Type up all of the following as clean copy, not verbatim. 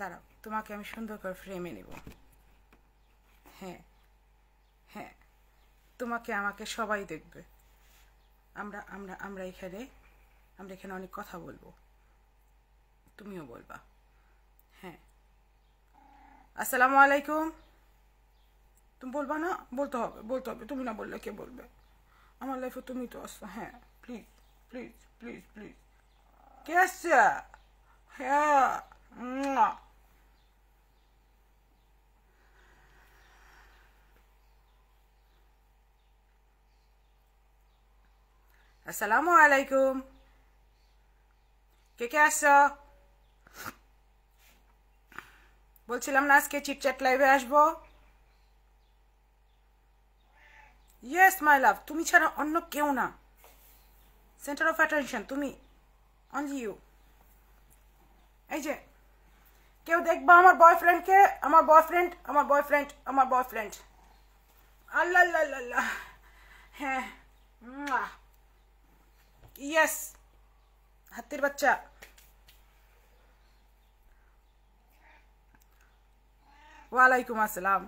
দাঁড়াও, তোমাকে আমি সুন্দর করে ফ্রেমে নেব। হ্যাঁ হ্যাঁ, তোমাকে আমাকে সবাই দেখবে। আমরা আমরা আমরা এখানে আমরা এখানে অনেক কথা বলবো, তুমিও বলবা। হ্যাঁ, আসসালামু আলাইকুম। তুমি বলবা না? বলতে হবে, বলতে হবে। তুমি না বললে কে বলবে? আমার লাইফে তুমি তো আসছো। হ্যাঁ, প্লিজ প্লিজ প্লিজ প্লিজ। কে আসছে? হ্যাঁ। মুয়া। আসসালামু আলাইকুম। কে কে আসছো? বলছিলাম না আজকে চিটচ্যাট লাইভে আসবো। ইয়েস মাই লাভ, তুমি ছাড়া অন্য কেউ না। সেন্টার অফ অ্যাটেনশন তুমি, অনলি ইউ। এই যে কেউ দেখবা আমার বয়ফ্রেন্ডকে? আমার বয়ফ্রেন্ড, আমার বয়ফ্রেন্ড, আমার বয়ফ্রেন্ড। আল্লাহ আল্লাহ আল্লাহ আল্লাহ। হ্যাঁ। ইয়েস, হাতির বাচ্চা। ওয়ালাইকুম আসসালাম।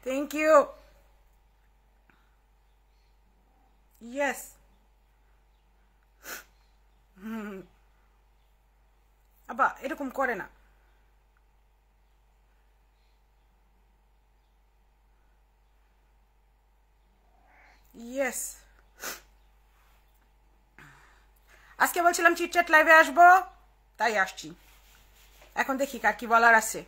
Thank you. ইয়েস। আবা এরকম করে না। ইয়েস, আজকে বলছিলাম চিটচ্যাট লাইভে আসবো, তাই আসছি। এখন দেখি কার কি বলার আছে।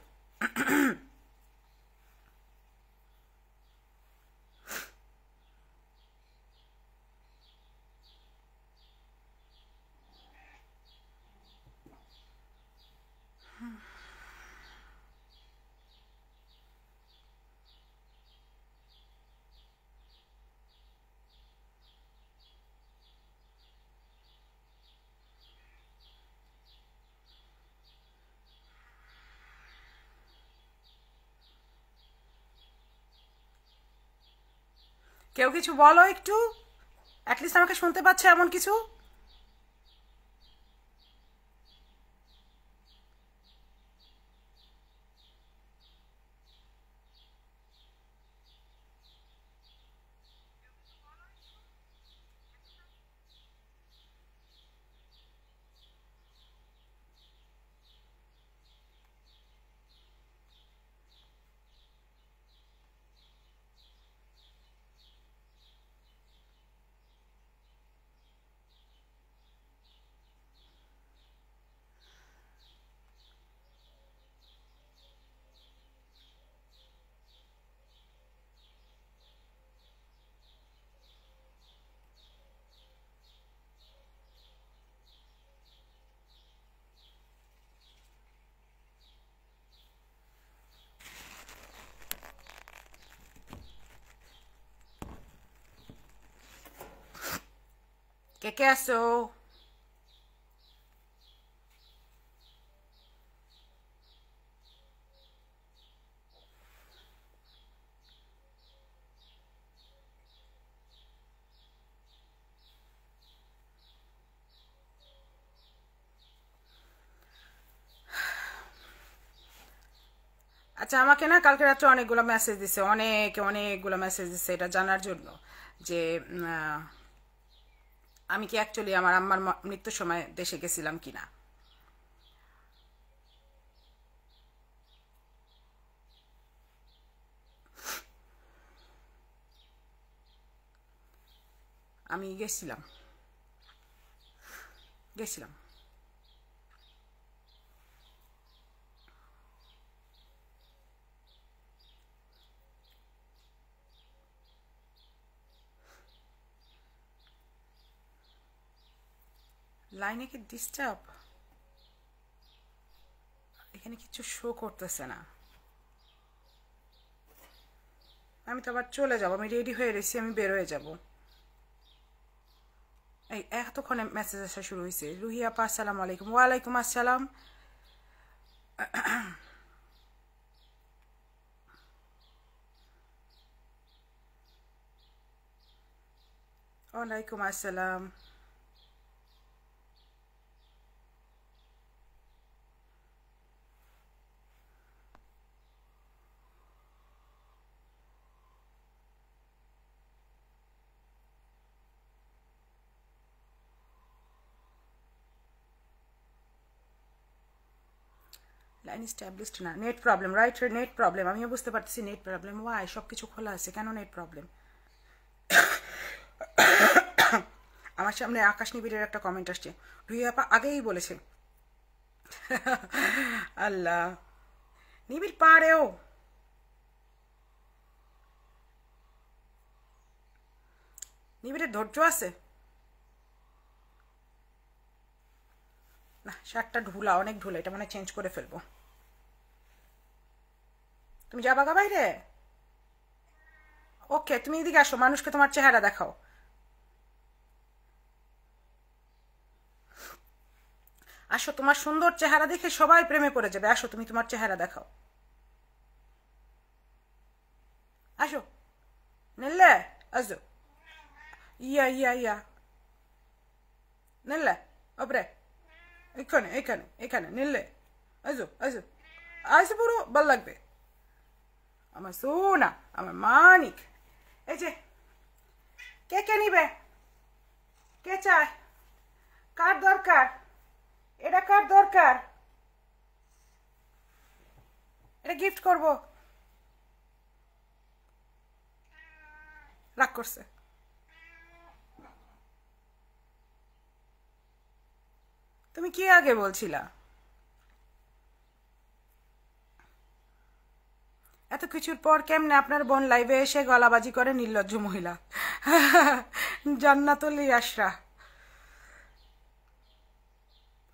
কেউ কিছু বলো একটু, অ্যাটলিস্ট আমাকে শুনতে পাচ্ছে এমন কিছু। কে কে আসো? আচ্ছা, আমাকে না কালকে রাত্রে অনেকগুলো মেসেজ দিছে, অনেকগুলো মেসেজ দিছে এটা জানার জন্য যে আমি কি অ্যাকচুয়ালি আমার আম্মার মৃত্যুর সময় দেশে গেছিলাম কিনা। আমি গেছিলাম, গেছিলাম। লাইনে কি ডিস্টার্ব? এখানে কিছু শো করতেছে না। আমি তো আবার চলে যাব, আমি রেডি হয়ে রয়েছি, আমি বের হয়ে যাব। এই এতক্ষণে মেসেজ আসা শুরু হয়েছে। রুহি আপা আসসালামু আলাইকুম। ওয়ালাইকুম আসসালাম। ওয়ালাইকুম আসসালাম। লাইন এস্টাবলিশড না, net problem, right, net problem. আমিও বুঝতে পারতেছি নেট প্রবলেম। ওয়াই সব কিছু খোলা আছে, কেন নেট প্রবলেম? আমার সামনে আকাশ নিবিড়ের একটা কমেন্ট আসছে, রুহি আপা আগেই বলেছে। আল্লাহ, নিবিড় পারেও। নিবিড়ের ধৈর্য আছে না। শার্টটা ঢুলা, অনেক ঢুলা, এটা মানে চেঞ্জ করে ফেলবো। তুমি যাবা গা বাইরে? ওকে, তুমি এদিকে আসো, মানুষকে তোমার চেহারা দেখাও। আসো, তোমার সুন্দর চেহারা দেখে সবাই প্রেমে পড়ে যাবে। আসো, তুমি তোমার চেহারা দেখাও। আসো নেল্লে, আসো। ইয়া ইয়া ইয়া নেল্লে, ওপরে, এখানে এখানে এখানে নিলে। আসো আসো আসো, পুরো ভাল লাগবে। আমার সোনা, আমার মানিক। এই যে, কে কে নিবে? কে চায়? কার দরকার? এটা কার দরকার? এটা গিফট করব। রাগ করছে। তুমি কি আগে বলছিলা? এত কিছুর পর কেমনে আপনার বোন লাইভে এসে গলাবাজি করে? নির্লজ্জ মহিলা। জান্নাতুল ইয়াসরা,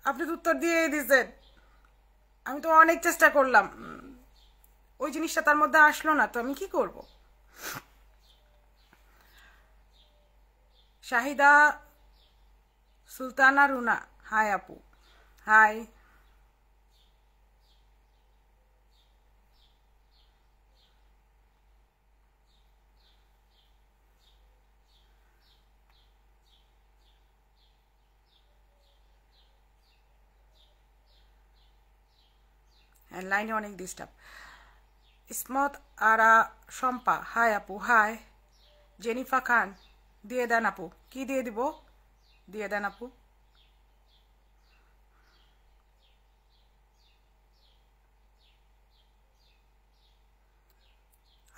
আপনি তো উত্তর দিয়েই দিছেন। আমি তো অনেক চেষ্টা করলাম, ওই জিনিসটা তার মধ্যে আসলো না, তো আমি কি করব? শাহিদা সুলতানা রুনা, হাই আপু। হাই। লাইনে অনেক ডিস্টার্ব। ইসমত আরা শম্পা, হাই আপু। হাই। জেনিফা খান, দিয়ে দেন আপু। কি দিয়ে দিব? দিয়ে দেন আপু।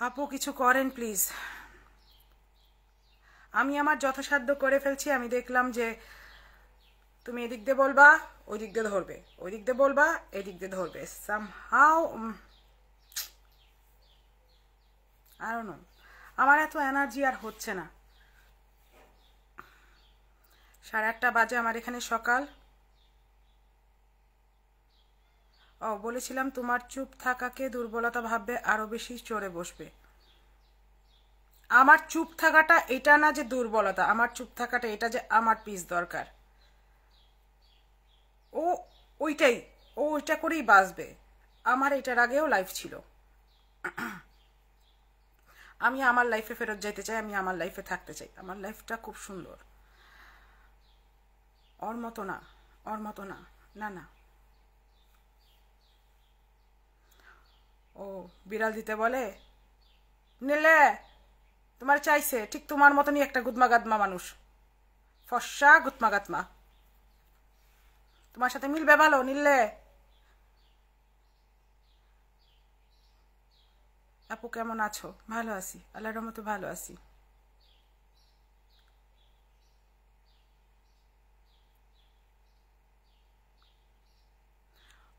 আপু কিছু করেন প্লিজ। আমি আমার যথাসাধ্য করে ফেলছি। আমি দেখলাম যে তুমি এদিক দিয়ে বলবা, ওই দিক দিয়ে ধরবে, ওই দিক দিয়ে বলবা, এই দিক দিয়ে ধরবে। সামহাও আই ডোন্ট নো, আমার এত এনার্জি আর হচ্ছে না। 8:30 বাজে আমার এখানে সকাল। ও, বলেছিলাম তোমার চুপ থাকাকে দুর্বলতা ভাববে, আরো বেশি চড়ে বসবে। আমার চুপ থাকাটা এটা না যে দুর্বলতা, আমার চুপ থাকাটা এটা যে আমার পিস দরকার। ও ওইটাই, ও ওইটা করেই বাঁচবে। আমার এটার আগেও লাইফ ছিল। আমি আমার লাইফে ফেরত যেতে চাই, আমি আমার লাইফে থাকতে চাই। আমার লাইফটা খুব সুন্দর। ওর মতো না, ওর মতো না, না না। ও বিড়াল দিতে বলে? নিলে তোমার চাইছে, ঠিক তোমার মতনই একটা গুদমা গাদমা মানুষ, ফর্সা গুদমা গাদমা। তোমার সাথে মিলবে ভালো নিলে। আপু কেমন আছো? ভালো আছি, আল্লাহর রহমতে ভালো আছি।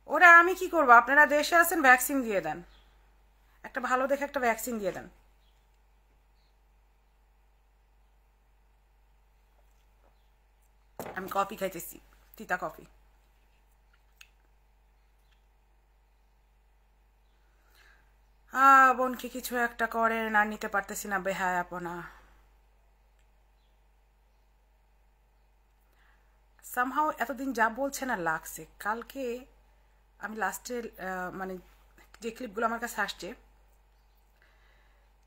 ওরা আমি কি করবো? আপনারা দেশে আছেন, ভ্যাকসিন দিয়ে দেন, একটা ভালো দেখে একটা ভ্যাকসিন দিয়ে দেন। আমি কফি খাইতেছি, তিতা কফি। বোনকে কিছু একটা করেন, আর নিতে পারতেছি না বেহায়াপনা। সামহাও এতদিন যা বলছে না লাগছে। কালকে আমি লাস্টে মানে যে ক্লিপগুলো আমার কাছে আসছে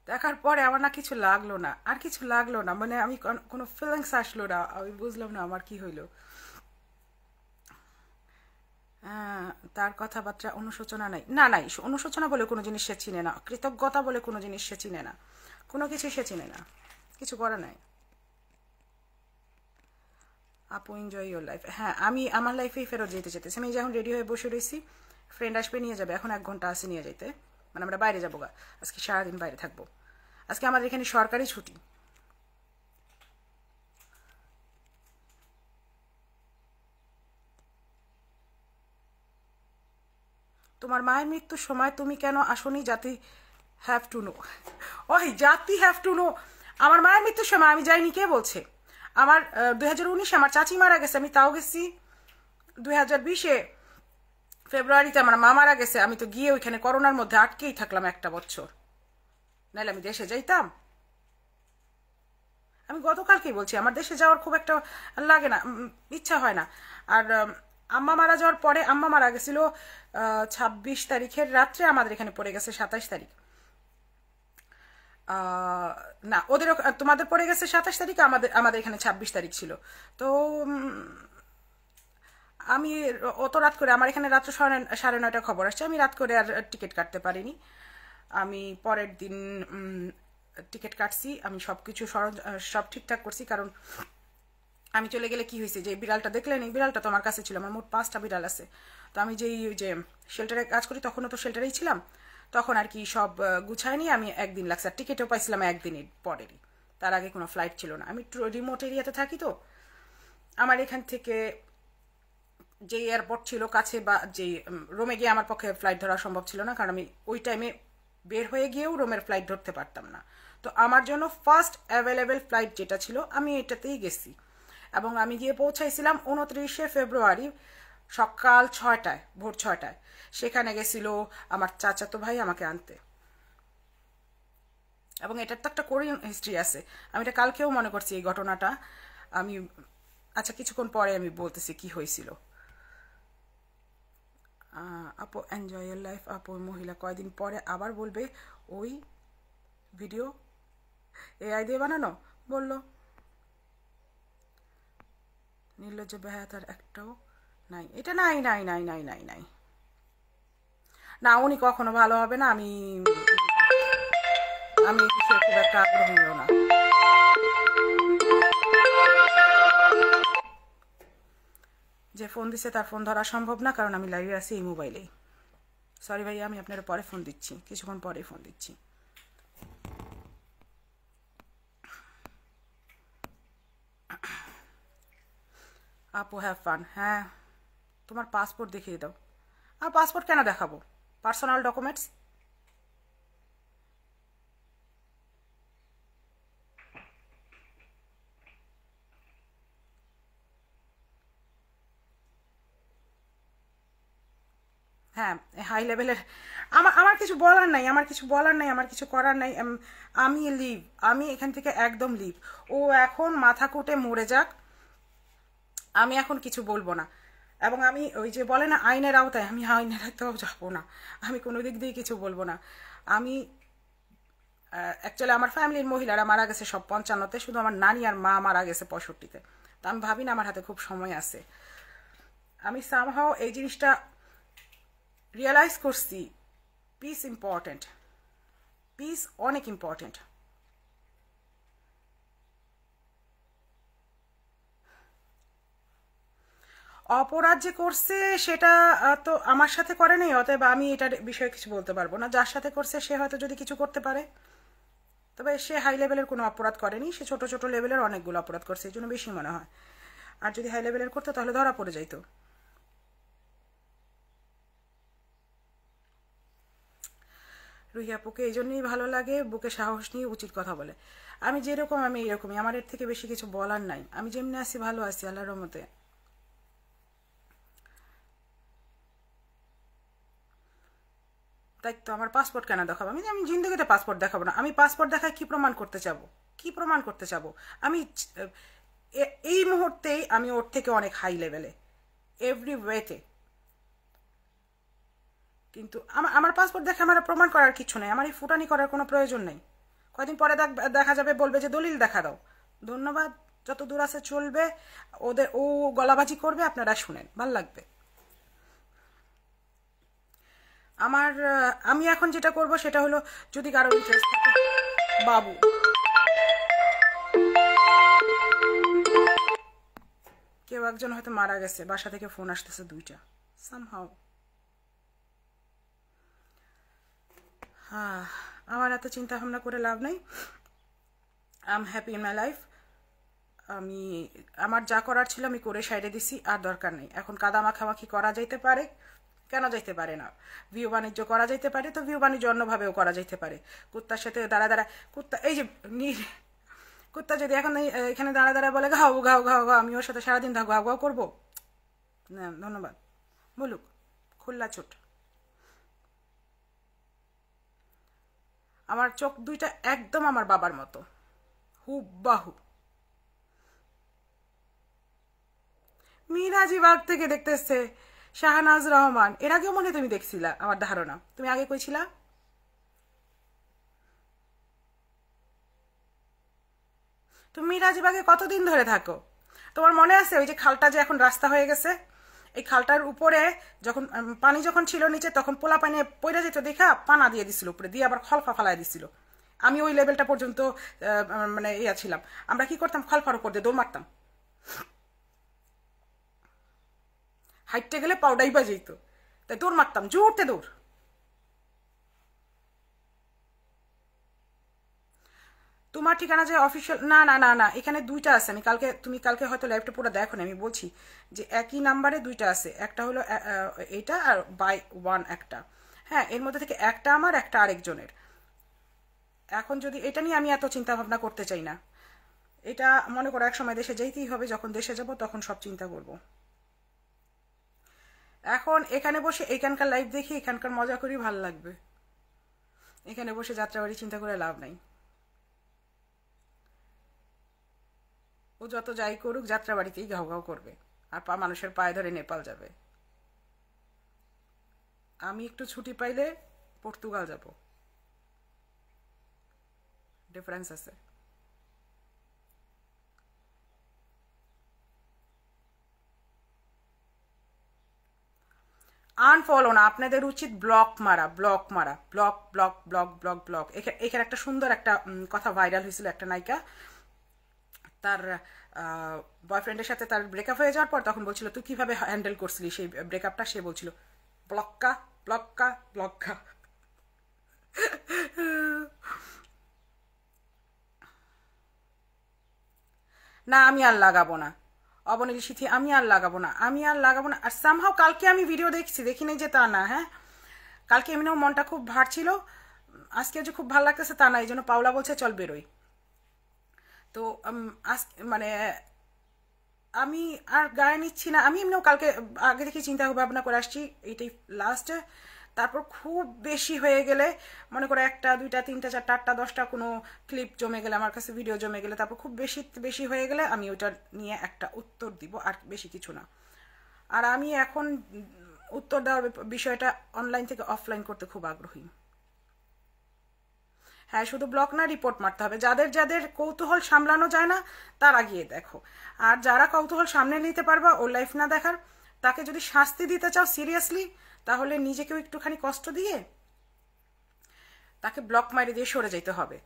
দেখার পরে আমার না কিছু লাগলো না, আর কিছু লাগলো না, মানে আমি কোনো ফিলিংস আসলো না। আমি বুঝলাম না আমার কি হইলো। তার কথাবার্তা অনুশোচনা নাই, না নাই, অনুশোচনা বলে কোনো জিনিস সে চিনে না, কৃতজ্ঞতা বলে কোনো জিনিস সে চিনে না, কোনো কিছু সে চিনে না, কিছু করা নাই। আপু এনজয় ইউর লাইফ। হ্যাঁ, আমি আমার লাইফেই ফেরত যেতে চাইতেছি। আমি যখন রেডি হয়ে বসে রয়েছি, ফ্রেন্ড আসবে নিয়ে যাবে, এখন 1 ঘন্টা আছে নিয়ে যাইতে, মানে আমরা বাইরে যাবো গা, আজকে সারাদিন বাইরে থাকবো, আজকে আমাদের এখানে সরকারি ছুটি। তোমার মায়ের মৃত্যুর সময় তুমি কেন আসনি, জাতি হ্যাভ টু নো। ওই জাতি হ্যাভ টু নো, আমার মায়ের মৃত্যুর সময় আমি যাইনি, কে বলছে? আমার 2019-এ আমার চাচি মারা গেছে, আমি তাও গেছি। 2020-এ ফেব্রুয়ারিতে আমার মা মারা গেছে, আমি তো গিয়ে ওইখানে করোনার মধ্যে আটকেই থাকলাম 1টা বছর, নাহলে আমি দেশে যাইতাম? আমি গতকালকেই বলছি আমার দেশে যাওয়ার খুব একটা লাগে না, ইচ্ছা হয় না। আর আম্মা মারা যাওয়ার পরে, আম্মা মারা গেছিল 26 তারিখের রাত্রে, আমাদের এখানে পড়ে গেছে 27 তারিখ। না, ওদের তোমাদের পড়ে গেছে 27 তারিখ, আমাদের আমাদের এখানে 26 তারিখ ছিল। তো আমি অত রাত করে, আমার এখানে রাত্র 9:30 খবর আসছে, আমি রাত করে আর টিকিট কাটতে পারিনি। আমি পরের দিন টিকিট কাটছি, আমি সব কিছু সব ঠিকঠাক করছি, কারণ আমি চলে গেলে কি হয়েছে, যে বিড়ালটা দেখলেন, এই বিড়ালটা তো আমার কাছে ছিল, আমার মোট 5টা বিড়াল আছে। তো আমি যে শেল্টারে কাজ করি, তখনও তো শেল্টারেই ছিলাম, তখন আর কি সব গুছায় নিয়ে আমি একদিন লাগছে, আর টিকিটও পাইছিলাম একদিনের পরেরই, তার আগে কোনো ফ্লাইট ছিল না। আমি একটু রিমোট এরিয়াতে থাকি, তো আমার এখান থেকে যে এয়ারপোর্ট ছিল কাছে, বা যে রোমে গিয়ে আমার পক্ষে ফ্লাইট ধরা সম্ভব ছিল না, কারণ আমি ওই টাইমে বের হয়ে গিয়েও রোমের ফ্লাইট ধরতে পারতাম না। তো আমার জন্য ফার্স্ট অ্যাভেলেবেল ফ্লাইট যেটা ছিল, আমি এটাতেই গেছি, এবং আমি গিয়ে পৌঁছাইছিলাম 29শে ফেব্রুয়ারি সকাল 6টায়, ভোর 6টায়। সেখানে গেছিল আমার চাচাতো ভাই আমাকে আনতে, এবং এটার তো একটা কোরিয়ান হিস্ট্রি আছে, আমি এটা কালকেও মনে করছি এই ঘটনাটা। আমি আচ্ছা কিছুক্ষণ পরে আমি বলতেছি কি হয়েছিল। আপু এনজয় ইয়ার লাইফ, আপু মহিলা কয়দিন পরে আবার বলবে ওই ভিডিও এআই দিয়ে বানানো, বললো। নির্লজ্জ বেহায়াতার একটাও নাই, এটা নাই নাই নাই নাই নাই নাই না, উনি কখনো ভালো হবে না, আমি আমি খুব একটা আগ্রহীও না। যে ফোন দিছে তার ফোন ধরা সম্ভব না, কারণ আমি লাইভে আছি এই মোবাইলেই। সরি ভাইয়া, আমি আপনার পরে ফোন দিচ্ছি, কিছুক্ষণ পরে ফোন দিচ্ছি। আপু হ্যাভ ফান, হ্যাঁ তোমার পাসপোর্ট দেখিয়ে দাও। আর পাসপোর্ট কেন দেখাবো, পার্সোনাল ডকুমেন্টস। হ্যাঁ, হাই লেভেলের, আমার আমার কিছু বলার নাই, আমার কিছু বলার নাই, আমার কিছু করার নাই। আমি লিভ, আমি এখান থেকে একদম লিভ। ও এখন মাথা কুটে মরে যাক, আমি এখন কিছু বলবো না। এবং আমি ওই যে বলে না আইনের আওতায়, আমি আইনের আওতাও যাবো না, আমি কোনো দিক দিয়ে কিছু বলবো না। আমি অ্যাকচুয়ালি আমার ফ্যামিলির মহিলারা মারা গেছে সব 55-তে, শুধু আমার নানি আর মা মারা গেছে 65-তে। তো আমি ভাবি না আমার হাতে খুব সময় আছে। আমি সামহাও এই জিনিসটা রিয়েলাইজ করছি, পিস ইম্পর্টেন্ট, পিস অনেক ইম্পর্টেন্ট। অপরাধ যে করছে সেটা তো আমার সাথে করে নেই, অতএব আমি এটার বিষয়ে কিছু বলতে পারবো না। যার সাথে করছে সে হয়তো যদি কিছু করতে পারে, তবে সে হাই লেভেলের কোনো অপরাধ করেনি, সে ছোট ছোট লেভেলের অনেকগুলো অপরাধ করছে, এই জন্য বেশি মনে হয়। আর যদি হাই লেভেলের করতো তাহলে ধরা পড়ে যাইতো। রুহি আপুকে এই জন্যই ভালো লাগে, বুকে সাহস নিয়ে উচিত কথা বলে। আমি যেরকম আমি এরকমই, আমার এর থেকে বেশি কিছু বলার নাই। আমি যেমনি আছি ভালো আছি আল্লাহর রহমতে। তাই তো আমার পাসপোর্ট কেন দেখাবো, আমি আমি জিন্দগিতে পাসপোর্ট দেখাবো না। আমি পাসপোর্ট দেখায় কি প্রমাণ করতে চাবো, কি প্রমাণ করতে চাবো? আমি এই মুহূর্তেই আমি ওর থেকে অনেক হাই লেভেলে এভরি ওয়েতে, কিন্তু আমার আমার পাসপোর্ট দেখে আমার প্রমাণ করার কিছু নেই, আমার এই ফুটানি করার কোনো প্রয়োজন নেই। কয়দিন পরে দেখা যাবে, বলবে যে দলিল দেখা দাও। ধন্যবাদ, যত দূর আছে চলবে, ওদের ও গলাবাজি করবে, আপনারা শুনেন, ভাল লাগবে। আমার আমি এখন যেটা করব সেটা হলো, যদি কারো ইন্টারেস্ট থাকে, বাবু কেউ একজন হয়তো মারা গেছে, বাসা থেকে ফোন আসতেছে 2টা, সামহাও আমার এত চিন্তা ভাবনা করে লাভ নেই। I am happy in my life. আমি আমার যা করার ছিল আমি করে সাইডে দিছি, আর দরকার নেই। এখন কাদা মাখামাখি করা যাইতে পারে, কেন যাইতে পারে না? ভিউ বাণিজ্য করা যাইতে পারে, তো ভিউ বাণিজ্য অন্যভাবেও করা যাইতে পারে। কুত্তার সাথে দাঁড়া দাঁড়া কুত্তা, এই যে কুত্তা যদি এখন এখানে দাঁড়া দাঁড়া বলে ঘাও ঘাও ঘাও ঘাও, আমি ওর সাথে সারাদিন ঘাও ঘাও করবো না? ধন্যবাদ। বলুক, খুল্লা চোট। আমার চোখ দুইটা একদম আমার বাবার মতো, হুববাহু। মিরাজি বাগ থেকে দেখতেছে শাহনাজ রহমান, এর আগেও মনে হয় তুমি দেখছিলা, আমার ধারণা। তুমি আগে কইছিলা? তুমি মিরাজিবাগে কতদিন ধরে থাকো? তোমার মনে আছে ওই যে খালটা যে এখন রাস্তা হয়ে গেছে, এই খালটার উপরে যখন পানি যখন ছিল নিচে, তখন পোলা পানি পইরা যেত দেখা পানা দিয়ে দিছিল উপরে, দিয়ে আবার খলফা ফালাই দিছিল। আমি ওই লেভেলটা পর্যন্ত মানে ইয়া ছিলাম। আমরা কি করতাম, খলফার উপর দিয়ে দৌড় মারতাম, হাইটে গেলে পাউডাই বাজেইত, তাই দৌড় মারতাম, জোরতে দৌড়। তোমার ঠিকানা যে অফিসিয়াল, না না না না, এখানে দুইটা আছে। আমি কালকে, তুমি কালকে হয়তো লাইভটা পুরো দেখো না, আমি বলছি যে একই নাম্বারে দুইটা আছে, একটা হলো এইটা আর বাই ওয়ান একটা। হ্যাঁ, এর মধ্যে থেকে একটা আমার, একটা আরেকজনের। এখন যদি এটা নিয়ে আমি এত চিন্তা ভাবনা করতে চাই না। এটা মনে করো এক সময় দেশে যেতেই হবে, যখন দেশে যাব তখন সব চিন্তা করব। এখন এখানে বসে এখানকার লাইভ দেখি, এখানকার মজা করি, ভাল লাগবে। এখানে বসে যাত্রাবাড়ি চিন্তা করে লাভ নাই। ও যত যাই করুক, যাত্রাবাড়িতেই ঘাউ ঘাউ করবে, আর মানুষের পায়ে ধরে নেপাল যাবে। আমি একটু ছুটি পাইলে পর্তুগাল যাব, ডিফারেন্স আছে। আনফলো না, আপনাদের উচিত ব্লক মারা, ব্লক মারা, block block block block block. এখানে একটা সুন্দর একটা কথা ভাইরাল হয়েছিল, একটা নায়িকা তার বয়ফ্রেন্ডের সাথে তার ব্রেকআপ হয়ে যাওয়ার পর তখন বলছিল তুই কিভাবে হ্যান্ডেল করছিলি সেই ব্রেকআপটা, সে বলছিল ব্লক্কা ব্লক্কা ব্লক্কা। না, আমি আর লাগাবো না অবনীল সিথি, আমি আর লাগাবো না, আমি আর লাগাবো না। আর সামহাও কালকে আমি ভিডিও দেখছি, দেখি নাই যে তা না। হ্যাঁ, কালকে এমনিও মনটা খুব ভার ছিল, আজকে যে খুব ভালো লাগতেছে তা না, এই জন্য পাওলা বলছে চল বেরোই। তো আজ মানে আমি আর গায়ে নিচ্ছি না। আমি এমনিও কালকে আগে থেকে চিন্তা ভাবনা করে আসছি, এইটাই লাস্ট। তারপর খুব বেশি হয়ে গেলে, মনে করো একটা দুইটা তিনটা চারটা আটটা 10টা কোনো ক্লিপ জমে গেলে, আমার কাছে ভিডিও জমে গেলে, তারপর খুব বেশি বেশি হয়ে গেলে আমি ওটা নিয়ে একটা উত্তর দিব, আর বেশি কিছু না। আর আমি এখন উত্তর দেওয়ার বিষয়টা অনলাইন থেকে অফলাইন করতে খুব আগ্রহী। হ্যাঁ, শুধু ব্লক না, রিপোর্ট মারতে হবে। যাদের যাদের কৌতূহল সামলানো যায় না তারা গিয়ে দেখো, আর যারা কৌতূহল সামনে নিতে পারবা ওর লাইফ না দেখার, তাকে যদি শাস্তি দিতে চাও সিরিয়াসলি, তাহলে নিজেকেও একটুখানি কষ্ট দিয়ে তাকে ব্লক মারি দিয়ে সরে যেতে হবে।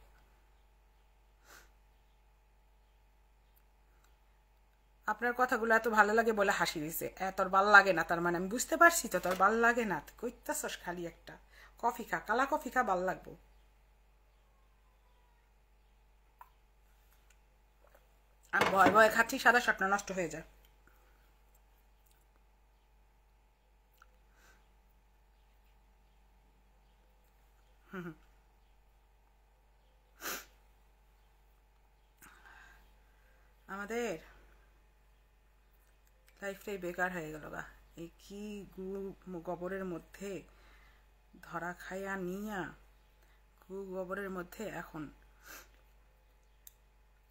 আপনার কথাগুলো এত ভালো লাগে বলে হাসি দিছে, তোর ভাল লাগে না তার মানে? আমি বুঝতে পারছি তো, তোর ভাল লাগে না, কইতাছস খালি একটা। কফি খা, কালা কফি খা, ভাল লাগবো। আমি ভয় ভয়ে খাচ্ছি, সাদা স্বপ্ন নষ্ট হয়ে যায়। আমাদের লাইফটাই বেকার হয়ে গেল গা। এই কি গু গোবরের মধ্যে ধরা খাইয়া নিয়া, গু গোবরের মধ্যে এখন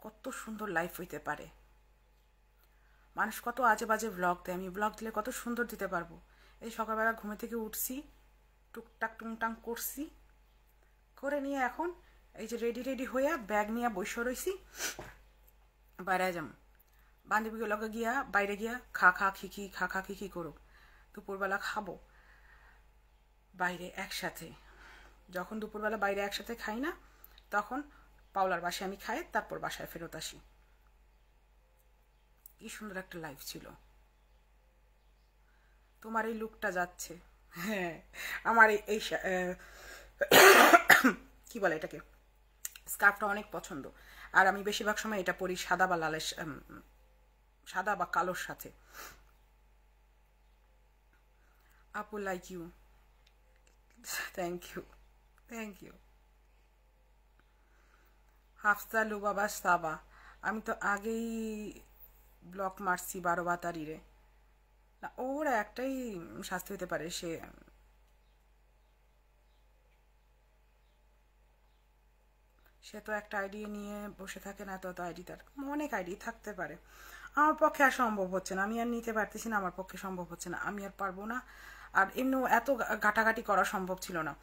কত সুন্দর লাইফ হইতে পারে। মানুষ কত আজে বাজে ব্লগ দেয়, আমি ব্লগ দিলে কত সুন্দর দিতে পারবো। এই সকালবেলা ঘুমে থেকে উঠছি, টুকটাক টুংটাং করছি, করে নিয়ে এখন এই যে রেডি রেডি হইয়া ব্যাগ নিয়ে বসে রইছি, বাইরে যাম। বান্ধবীগুলোকে গিয়া বাইরে গিয়া খা খা খিখি খা খা খিখি করো, দুপুরবেলা খাবো বাইরে একসাথে। যখন দুপুরবেলা বাইরে একসাথে খাই না, তখন পাওলার বাসায় আমি খাই, তারপর বাসায় ফেরত আসি। কি সুন্দর একটা লাইফ ছিল। তোমার এই লুকটা যাচ্ছে। হ্যাঁ, আমার এই কি বলে এটাকে, স্কার্ফটা অনেক পছন্দ। আর আমি বেশিরভাগ সময় এটা পরি সাদা বা লালের সাদা বা কালোর সাথে। আপু like you, thank you, thank you. Hafsa Lubaba Saba, আমি তো আগেই ব্লক মারছি 12 বাতারিরে। না, ওর একটাই শাস্তি হতে পারে, সে তো একটা আইডি নিয়ে বসে থাকে না, তো আইডি তার অনেক আইডি থাকতে পারে। আমার পক্ষে আর সম্ভব হচ্ছে না, আমি আর নিতে পারতেছি না, আমার পক্ষে সম্ভব হচ্ছে না, আমি আর পারবো না। আর এমনি এত ঘাটাঘাটি করা সম্ভব ছিল না।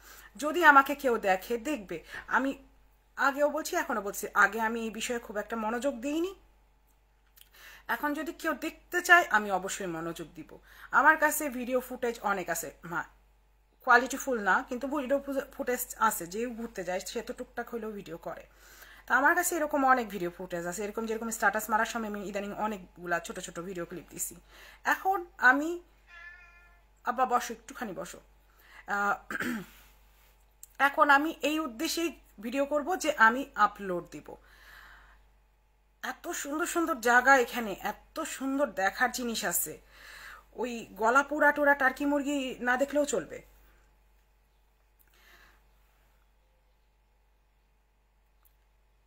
যদি আমাকে কেউ দেখে, দেখবে, আমি আগেও বলছি এখনো বলছি, আগে আমি এই বিষয়ে খুব একটা মনোযোগ দিইনি। এখন যদি কেউ দেখতে চায় আমি অবশ্যই মনোযোগ দিব। আমার কাছে ভিডিও ফুটেজ অনেক আছে, কোয়ালিটিফুল না, কিন্তু ভিডিও ফুটেজ আছে। যে ঘুরতে যায় সে তো টুকটাক হলেও ভিডিও করে। তা আমার কাছে এরকম অনেক ভিডিও ফুটেজ আছে, এরকম যেরকম স্ট্যাটাস মারার সময় আমি ইদানিং অনেকগুলা ছোট ছোট ভিডিও ক্লিপ দিছি। এখন আমি, আব্বা বসো, একটুখানি বসো। এখন আমি এই উদ্দেশ্যেই ভিডিও করব যে আমি আপলোড দিব। এত সুন্দর সুন্দর জায়গা এখানে, এত সুন্দর দেখার জিনিস আছে। ওই গলা পোড়া টোড়া টার্কি মুরগি না দেখলেও চলবে।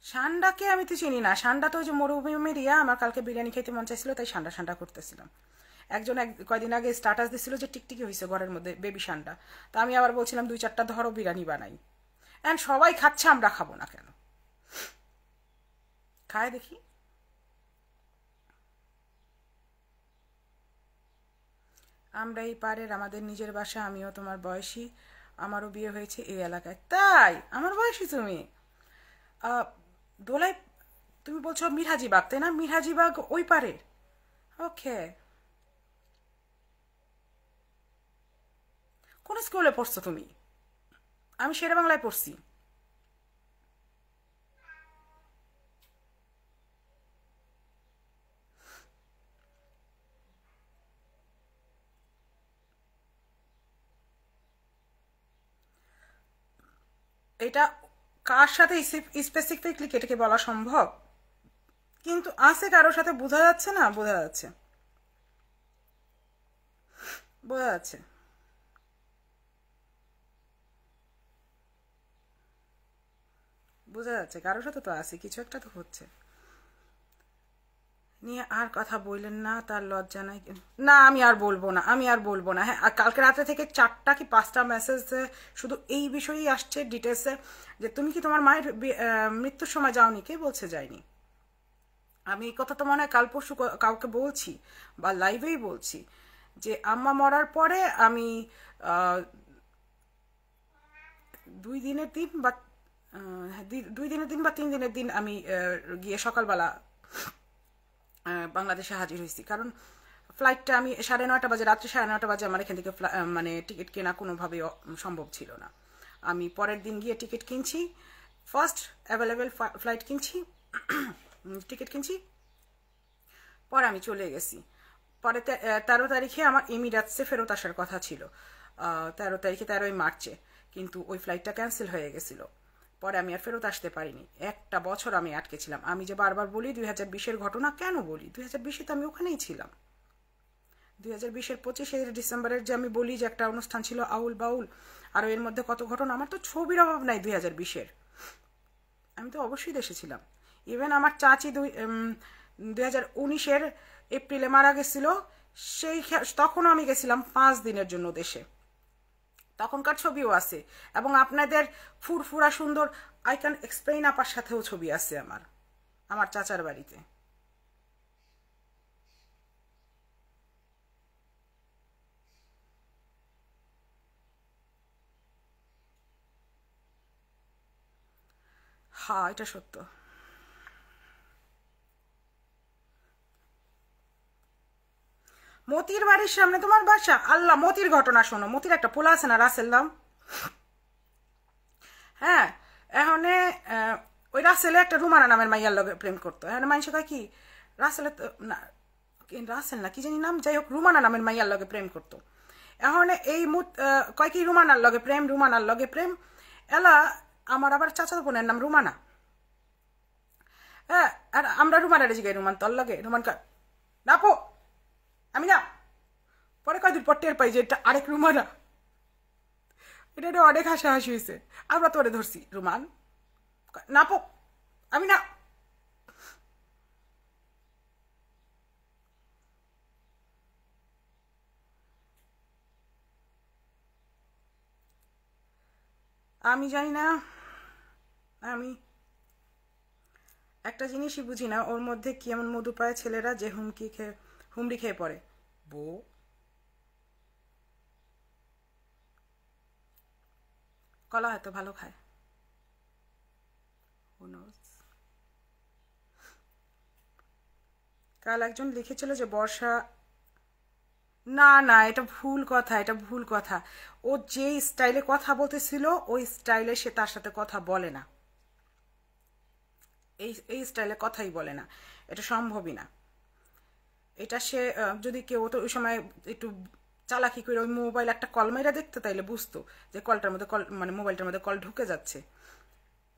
সান্ডাকে আমি তো চিনি না। সান্ডা তো ওই যে মরুভূমির ইয়া, আমার কালকে বিরিয়ানি খেতে মন চাইছিল, তাই সান্ডা সান্ডা করতেছিলাম। একজন কয়দিন আগে স্ট্যাটাস দিছিল যে টিকটিকি হয়েছে ঘরের মধ্যে, বেবি সান্ডা। তা আমি আবার বলছিলাম 2-4টা ধরো বিরিয়ানি বানাই। এন্ড সবাই খাচ্ছে, আমরা খাবো না কেন? খায় দেখি। আমরা এই পাড়ের, আমাদের নিজের বাসা, আমিও তোমার বয়সী, আমারও বিয়ে হয়েছে এই এলাকায়। তাই আমার বয়সী তুমি? দোলাই, তুমি বলছো মিরহাজিবাগ, তাই না? মিরহাজিবাগ ওই পারের? ওকে। কোন স্কুলে পড়ছো তুমি? আমি শেরে বাংলায় পড়ছি। এটা কার সাথে স্পেসিফিকলি এটাকে বলা সম্ভব? কিন্তু আছে কারোর সাথে, বোঝা যাচ্ছে না? বোঝা যাচ্ছে, বোঝা যাচ্ছে। বোঝা যাচ্ছে কারোর সাথে তো আছে, কিছু একটা তো হচ্ছে। নিয়ে আর কথা বললেন না, তার লজ্জা নাই? না, আমি আর বলবো না, আমি আর বলবো না। হ্যাঁ, আর কালকে রাতে থেকে 4টা কি 5টা মেসেজ শুধু এই বিষয়েই আসছে ডিটেলসে, যে তুমি কি তোমার মায়ের মৃত্যুর সময় যাওনি? কে বলছে যায়নি? আমি এই কথা তো মনে হয় কাল পরশু কাউকে বলছি, বা লাইভেই বলছি, যে আম্মা মরার পরে আমি 2 দিনের দিন বা 2 দিনের দিন বা 3 দিনের দিন আমি গিয়ে সকালবেলা বাংলাদেশে হাজির হয়েছি। কারণ ফ্লাইটটা আমি 9:30 বাজে, রাত্রে 9:30 বাজে আমার এখান থেকে মানে টিকিট কেনা কোনোভাবেই সম্ভব ছিল না। আমি পরের দিন গিয়ে টিকিট কিনছি, ফার্স্ট অ্যাভেলেবেল ফ্লাইট কিনছি, টিকিট কিনছি, পরে আমি চলে গেছি। পরে 13 তারিখে আমার এমিরাতসে ফেরত আসার কথা ছিল, 13 তারিখে, 13ই মার্চে, কিন্তু ওই ফ্লাইটটা ক্যান্সেল হয়ে গেছিল। পরে আমি আর ফেরত আসতে পারিনি। 1টা বছর আমি আটকে ছিলাম। আমি যে বারবার বলি 2020-এর ঘটনা, কেন বলি? 2020-এ তো আমি ওখানেই ছিলাম। 2020-এর 25শে ডিসেম্বরের যে আমি বলি যে একটা অনুষ্ঠান ছিল আউল বাউল, আর এর মধ্যে কত ঘটনা, আমার তো ছবির অভাব নাই 2020-এর। আমি তো অবশ্যই দেশে ছিলাম। ইভেন আমার চাচি 2019-এর এপ্রিলে মারা গেছিল, তখনও আমি গেছিলাম 5 দিনের জন্য দেশে। তখনকার ছবিও আছে, এবং আপনাদের ফুরফুরা সুন্দর আই ক্যান এক্সপ্লেইন আপার সাথেও ছবি আছে আমার, আমার চাচার বাড়িতে। হ্যাঁ, এটা সত্য। মতির বাড়ির সামনে তোমার বাসা? আল্লাহ, মতির ঘটনা শোনো। মতির একটা পোলা আছে না, রাসেল নাম? হ্যাঁ, এখন ওই রাসেলে একটা রুমানা নামের মাইয়ার লগে প্রেম করতো। হ্যাঁ, মানুষ কয় কি রাসেলে না, রাসেল না কি জানি নাম, যাই হোক, রুমানা নামের মাইয়ার লগে প্রেম করতো। এখন এই কয় কি রুমানার লগে প্রেম, রুমানার লগে প্রেম। এলা আমার আবার চাচাতো বোনের নাম রুমানা। হ্যাঁ, আর আমরা রুমানের জিগাই, রুমান তল লাগে, রুমান না পো, আমি না। পরে কয়দিন পর টের পাই যে এটা আরেক রুমানা। এটা অনেক হাসাহাসি হয়েছে। আমরা তোরে ধরছি রুমান, না পো, আমি না। আমি জানি না, আমি একটা জিনিসই বুঝি না, ওর মধ্যে কি এমন মধু পায় ছেলেরা যে হুমড়ি খেয়ে পড়ে। বউ কলা হয়তো ভালো খায়, who knows? কাল একজন লিখেছিল যে বর্ষা, না না, এটা ভুল কথা, এটা ভুল কথা। ও যে স্টাইলে কথা বলতেছিল ওই স্টাইলে সে তার সাথে কথা বলে না, এই স্টাইলে কথাই বলে না, এটা সম্ভবই না। এটা সে যদি কেউ তো ওই সময় একটু চালাকি করে ওই মোবাইল একটা কল মেরা দেখতো তাইলে বুঝতো যে কলটার মধ্যে কল, মানে মোবাইলটার মধ্যে কল ঢুকে যাচ্ছে।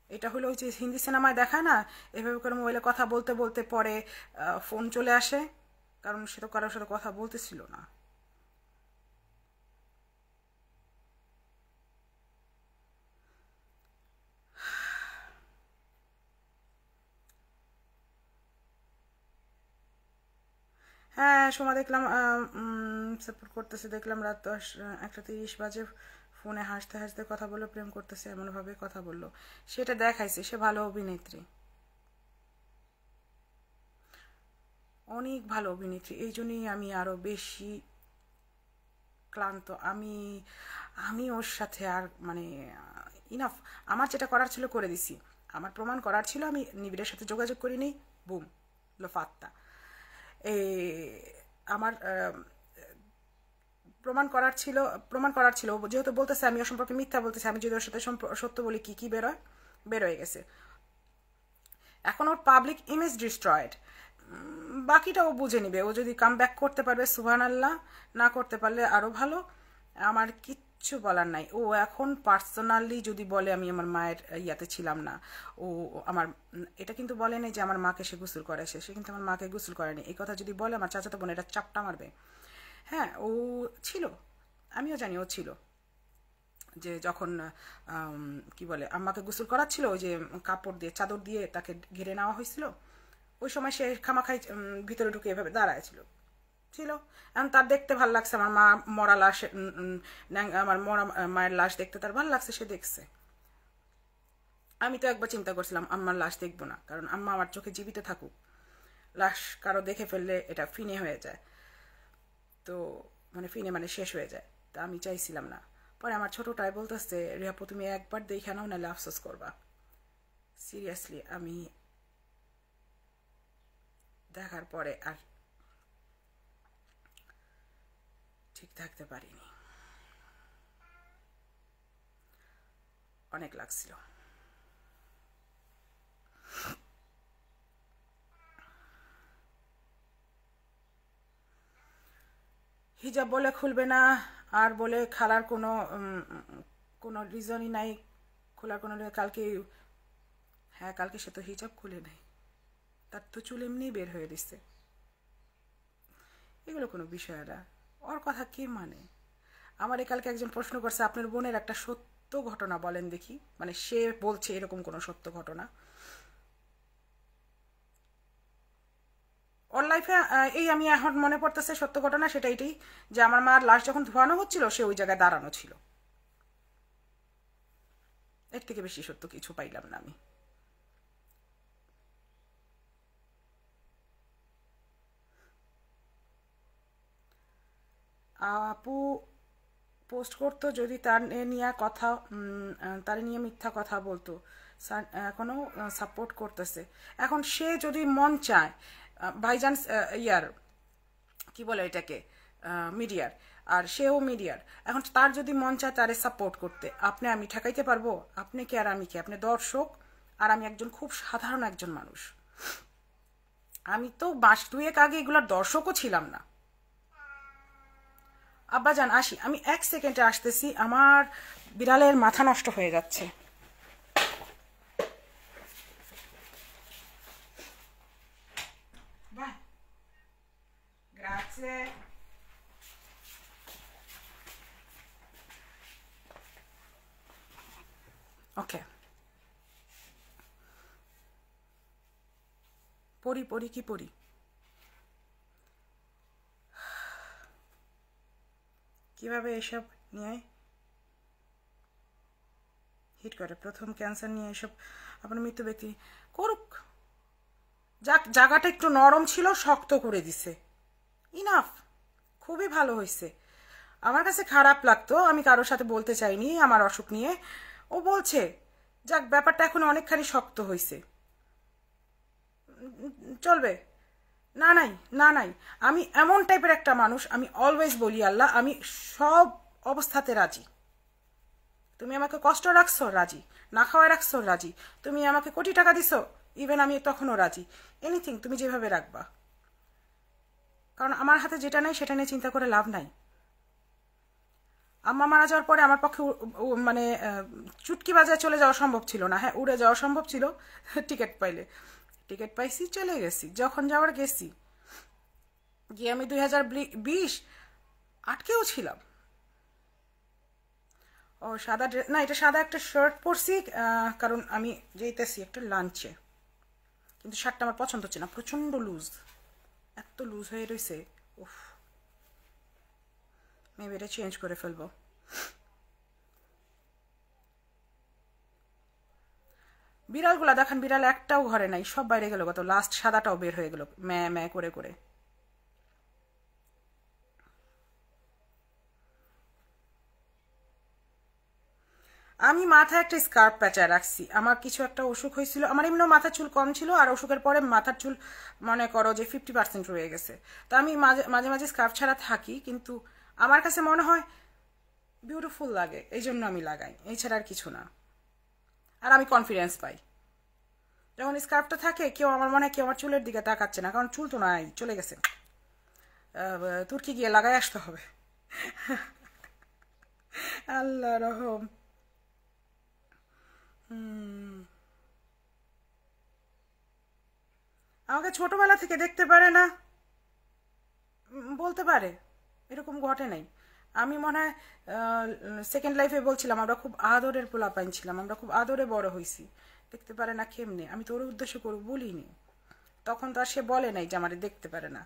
এটা হলো ওই যে হিন্দি সিনেমায় দেখায় না, এভাবে করে মোবাইলে কথা বলতে বলতে পরে ফোন চলে আসে, কারণ সে তো কারোর সাথে কথা বলতেছিল না। হ্যাঁ সোমা দেখলাম সাপোর্ট করতেছে, দেখলাম রাত 1:30 বাজে ফোনে হাসতে হাসতে কথা বললো, প্রেম করতেছে এমনভাবে কথা বললো, সেটা দেখাইছে। সে ভালো অভিনেত্রী, অনেক ভালো অভিনেত্রী, এই জন্যই আমি আরো বেশি ক্লান্ত। আমি আমি ওর সাথে আর মানে ইনাফ, আমার যেটা করার ছিল করে দিছি, আমার প্রমাণ করার ছিল, আমি নিবিড়ের সাথে যোগাযোগ করিনি, বুম লোফাত্তা। এই আমার প্রমাণ করার ছিল যেহেতু বলতেছে আমি ওর সম্পর্কে মিথ্যা বলতেছি, আমি যদি ওর সাথে সত্য বলি কি কি বেরোয় গেছে। এখন ওর পাবলিক ইমেজ ডিস্ট্রয়েড, বাকিটা ও বুঝে নিবে। ও যদি কাম ব্যাক করতে পারবে সুবহানাল্লাহ, না করতে পারলে আরো ভালো, আমার কিচ্ছু বলার নাই। ও এখন পার্সোনালি যদি বলে আমি আমার মায়ের ইয়াতে ছিলাম না, ও আমার এটা কিন্তু বলে নাই যে আমার মাকে সে গোসল করেছে, সে কিন্তু আমার মাকে গোসল করেনি, এই কথা যদি বলে আমার চাচাতো বোন এটা চাপটা মারবে। হ্যাঁ ও ছিল, আমিও জানি ও ছিল, যে যখন কি বলে আম্মাকে গোসল করাচ্ছিল, ওই যে কাপড় দিয়ে চাদর দিয়ে তাকে ঘিরে নেওয়া হয়েছিল, ওই সময় সে খামাখাই ভিতরে ঢুকে এভাবে দাঁড়ায় ছিল। এখন তার দেখতে ভাল লাগছে, আমার মা মরা লাশ, আমার মরা মায়ের লাশ দেখতে তার ভাল লাগছে, সে দেখছে। আমি তো একবার চিন্তা করছিলাম আম্মার লাশ দেখবো না, কারণ আম্মা আমার চোখে জীবিত থাকুক, লাশ কারো দেখে ফেললে এটা ফিনে হয়ে যায়, তো মানে ফিনে মানে শেষ হয়ে যায়, তা আমি চাইছিলাম না। পরে আমার ছোটটাই বলতেছে রিয়াপু তুমি একবার দেখে নাও, নাহলে আফসোস করবা। সিরিয়াসলি আমি দেখার পরে আর ঠিক থাকতে পারিনি, অনেক লাগছিল। হিজাব বলে খুলবে না, আর বলে খালার কোনো রিজনই নাই খোলার কোনো, কালকে, হ্যাঁ কালকে সে তো হিজাব খুলে নেই, তার তো চুল এমনি বের হয়ে দিচ্ছে। এগুলো কোনো বিষয় না, ওর কথা কে মানে। আমার কালকে একজন প্রশ্ন করছে আপনার বোনের একটা সত্য ঘটনা বলেন দেখি, মানে সে বলছে এরকম কোনো সত্য ঘটনা ওর লাইফে। এই আমি এখন মনে পড়তেছে সত্য ঘটনা, সেটা এটাই যে আমার মার লাশ যখন ধোয়ানো হচ্ছিল সে ওই জায়গায় দাঁড়ানো ছিল, এর থেকে বেশি সত্য কিছু পাইলাম না আমি। আপু পোস্ট করতো যদি তার নিয়ে কথা, তার নিয়ে মিথ্যা কথা বলতো, এখনো সাপোর্ট করতেছে। এখন সে যদি মন চায়, ভাইজান ইয়ার কি বলে এটাকে মিডিয়ার, আর সেও মিডিয়ার, এখন তার যদি মন চায় তারে সাপোর্ট করতে, আপনি আমি ঠেকাইতে পারবো? আপনি কি আর আমি কি? আপনি দর্শক আর আমি একজন খুব সাধারণ একজন মানুষ। আমি তো মাস দুয়েক আগে এগুলোর দর্শকও ছিলাম না। আব্বাজান আসি, আমি 1 সেকেন্ডে আসতেছি, আমার বিড়ালের মাথা নষ্ট হয়ে যাচ্ছে। ওকে, পড়ি পড়ি কি পড়ি? কিভাবে এসব নিয়ে হিট করে? প্রথম ক্যান্সার নিয়ে এসব আপনার মৃত্যু ব্যক্তি করুক, যাক জায়গাটা একটু নরম ছিল, শক্ত করে দিছে, ইনাফ, খুবই ভালো হয়েছে। আমার কাছে খারাপ লাগতো, আমি কারোর সাথে বলতে চাইনি আমার অসুখ নিয়ে, ও বলছে যাক ব্যাপারটা এখন অনেকখানি শক্ত হয়েছে, চলবে। না নাই, না নাই, আমি এমন টাইপের একটা মানুষ, আমি অলওয়েজ বলি আল্লাহ আমি সব অবস্থাতে রাজি। তুমি আমাকে কষ্ট রাখছো, রাজি। না খাওয়ায় রাখছো, রাজি। তুমি আমাকে কোটি টাকা দিছো, ইভেন আমি তখনও রাজি। এনিথিং তুমি যেভাবে রাখবা, কারণ আমার হাতে যেটা নেই সেটা নিয়ে চিন্তা করে লাভ নাই। আম্মা মারা যাওয়ার পরে আমার পক্ষে মানে চুটকি বাজায় চলে যাওয়া সম্ভব ছিল না। হ্যাঁ, উড়ে যাওয়া সম্ভব ছিল টিকিট পাইলে। টিকিট পাইছি, চলে গেছি, যখন যাওয়ার গেছি, গিয়ে আমি 2020 আটকেও ছিলাম। ও সাদা ড্রেস না, এটা সাদা একটা শার্ট পরছি, কারণ আমি যেতেছি একটা লাঞ্চে, কিন্তু শার্টটা আমার পছন্দ হচ্ছে না, প্রচণ্ড লুজ, এত লুজ হয়ে রয়েছে। উফ, মেবি এটা চেঞ্জ করে ফেলবো। বিড়ালগুলা দেখেন, বিড়াল একটাও ঘরে নাই, সব বাইরে গেল, কত লাস্ট সাদাটাও বের হয়ে গেল ম্যা ম্যা করে করে। আমি মাথায় একটা স্কার্ফ প্যাঁচায় রাখছি, আমার কিছু একটা অসুখ হয়েছিল, আমার এমনিও মাথার চুল কম ছিল, আর অসুখের পরে মাথার চুল মনে করো যে 50% রয়ে গেছে। তো আমি মাঝে মাঝে মাঝে স্কার্ফ ছাড়া থাকি, কিন্তু আমার কাছে মনে হয় বিউটিফুল লাগে, এই জন্য আমি লাগাই, এছাড়া আর কিছু না। আর আমি কনফিডেন্স পাই যখন স্কার্ফটা থাকে, কেউ আমার মনে হয় কেউ আমার চুলের দিকে তাকাচ্ছে না, কারণ চুল তো নাই, চলে গেছে, তুর্কি গিয়ে লাগাই আসতে হবে। আল্লাহ রহম। আমাকে ছোটবেলা থেকে দেখতে পারে না, বলতে পারে এরকম ঘটে নাই। আমি মনে হয় সেকেন্ড লাইফে বলছিলাম আমরা খুব আদরের পোলাপাইন ছিলাম, আমরা খুব আদরে বড় হয়েছি, দেখতে পারে না কেমনে, আমি তো ওর উদ্দেশ্য করে বলিনি, তখন তো আর সে বলে নাই যে আমার দেখতে পারে না,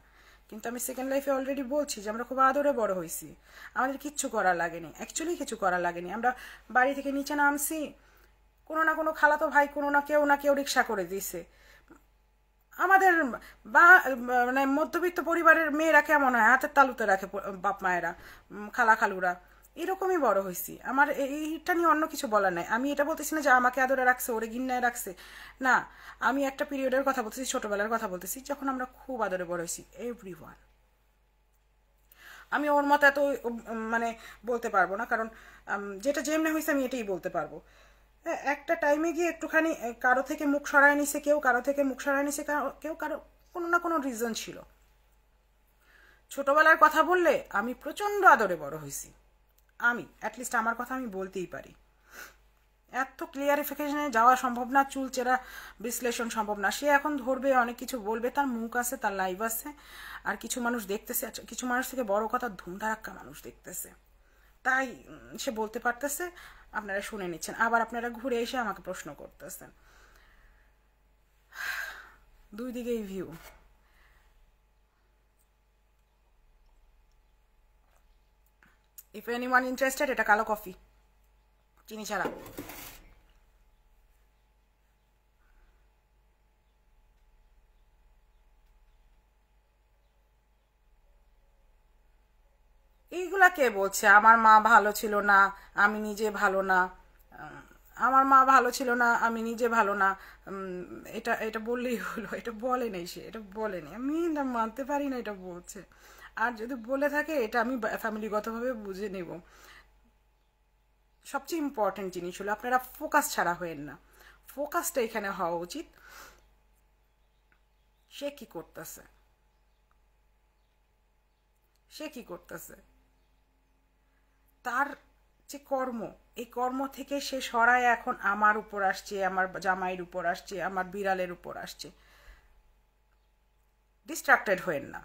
কিন্তু আমি সেকেন্ড লাইফে অলরেডি বলছি যে আমরা খুব আদরে বড় হয়েছি, আমাদের কিচ্ছু করা লাগেনি, অ্যাকচুয়ালি কিছু করা লাগেনি। আমরা বাড়ি থেকে নিচে নামছি, কোনো না কোনো খালাতো ভাই, কোনো না কেউ রিক্সা করে দিয়েছে আমাদের। বা মানে মধ্যবিত্ত পরিবারের মেয়েরা কেমন হয়, হাতের তালুতে রাখে বাপ মায়েরা, খালা খালুরা, এরকমই বড় হয়েছি। আমার এইটা নিয়ে অন্য কিছু বলার নাই, আমি এটা বলতেছি না যে আমাকে আদরে রাখছে, ওরে ঘিন্নায় রাখছে, না, আমি একটা পিরিয়ডের কথা বলতেছি, ছোটবেলার কথা বলতেছি, যখন আমরা খুব আদরে বড় হয়েছি এভরিওয়ান। আমি ওর মতো এত মানে বলতে পারবো না, কারণ যেটা যেমনি হয়েছে আমি এটাই বলতে পারবো। একটা টাইমে গিয়ে একটুখানি কারো থেকে মুখ সরায় নিছে, কেউ কারো থেকে মুখ সরায় নিছে, কেউ কারো কোনো না কোনো রিজন ছিল। ছোটবেলার কথা বললে আমি প্রচণ্ড আদরে বড় হয়েছি, আমি অ্যাটলিস্ট আমার কথা আমি বলতেই পারি। এত ক্লিয়ারিফিকেশনে যাওয়া সম্ভব না, চুলচেরা বিশ্লেষণ সম্ভব না। সে এখন ধরবে, অনেক কিছু বলবে, তার মুখ আছে, তার লাইভ আছে, আর কিছু মানুষ দেখতেছে, কিছু মানুষ থেকে বড় কথা ধুমধারাক্কা মানুষ দেখতেছে, তাই সে বলতে পারতেছে, আপনারা শুনে নিচ্ছেন, আবার আপনারা ঘুরে এসে আমাকে প্রশ্ন করতেছেন, দুই দিকেই ভিউ। ইফ এনিওয়ান ইন্টারেস্টেড, এটা কালো কফি, চিনি ছাড়া। এইগুলা কে বলছে আমার মা ভালো ছিল না, আমি নিজে ভালো না, আমার মা ভালো ছিল না, আমি নিজে ভালো না, এটা এটা বললেই হলো, এটা বলে নেই, সে এটা বলেনি, আমি না মানতে পারি না এটা বলছে। আর যদি বলে থাকে এটা আমি ফ্যামিলিগতভাবে বুঝে নেব। সবচেয়ে ইম্পর্টেন্ট জিনিস হলো আপনারা ফোকাস ছাড়া হয়েন না, ফোকাসটা এখানে হওয়া উচিত সে কি করতেছে, সে কি করতেছে, তার যে কর্ম, এই কর্ম থেকে সে সরায় এখন আমার উপর আসছে, আমার জামাইয়ের উপর আসছে, আমার বিড়ালের উপর আসছে। ডিস্ট্রাক্টেড হয়েন না,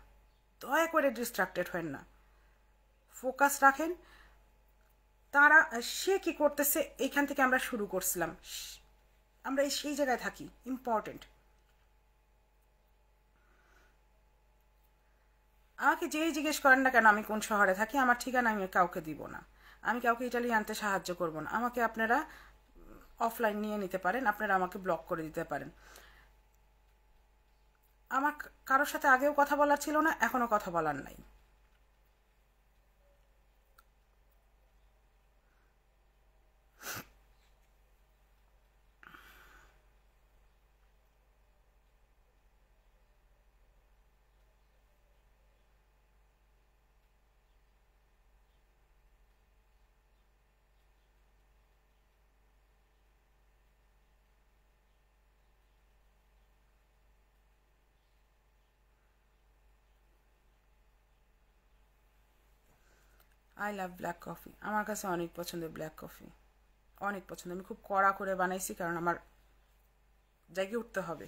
দয়া করে ডিস্ট্রাক্টেড হয়েন না, ফোকাস রাখেন। তারা সে কি করতেছে এইখান থেকে আমরা শুরু করছিলাম, আমরা সেই জায়গায় থাকি। ইম্পর্টেন্ট, আমাকে যেই জিজ্ঞেস করেন না কেন আমি কোন শহরে থাকি, আমার ঠিকানা আমি কাউকে দিব না। আমি কাউকে ইটালি আনতে সাহায্য করব না। আমাকে আপনারা অফলাইন নিয়ে নিতে পারেন, আপনারা আমাকে ব্লক করে দিতে পারেন। আমার কারোর সাথে আগেও কথা বলার ছিল না, এখনো কথা বলার নাই। আই লাভ ব্ল্যাক কফি, আমার কাছে অনেক পছন্দের ব্ল্যাক কফি, অনেক পছন্দ। আমি খুব কড়া করে বানাইছি কারণ আমার জায়গায় উঠতে হবে।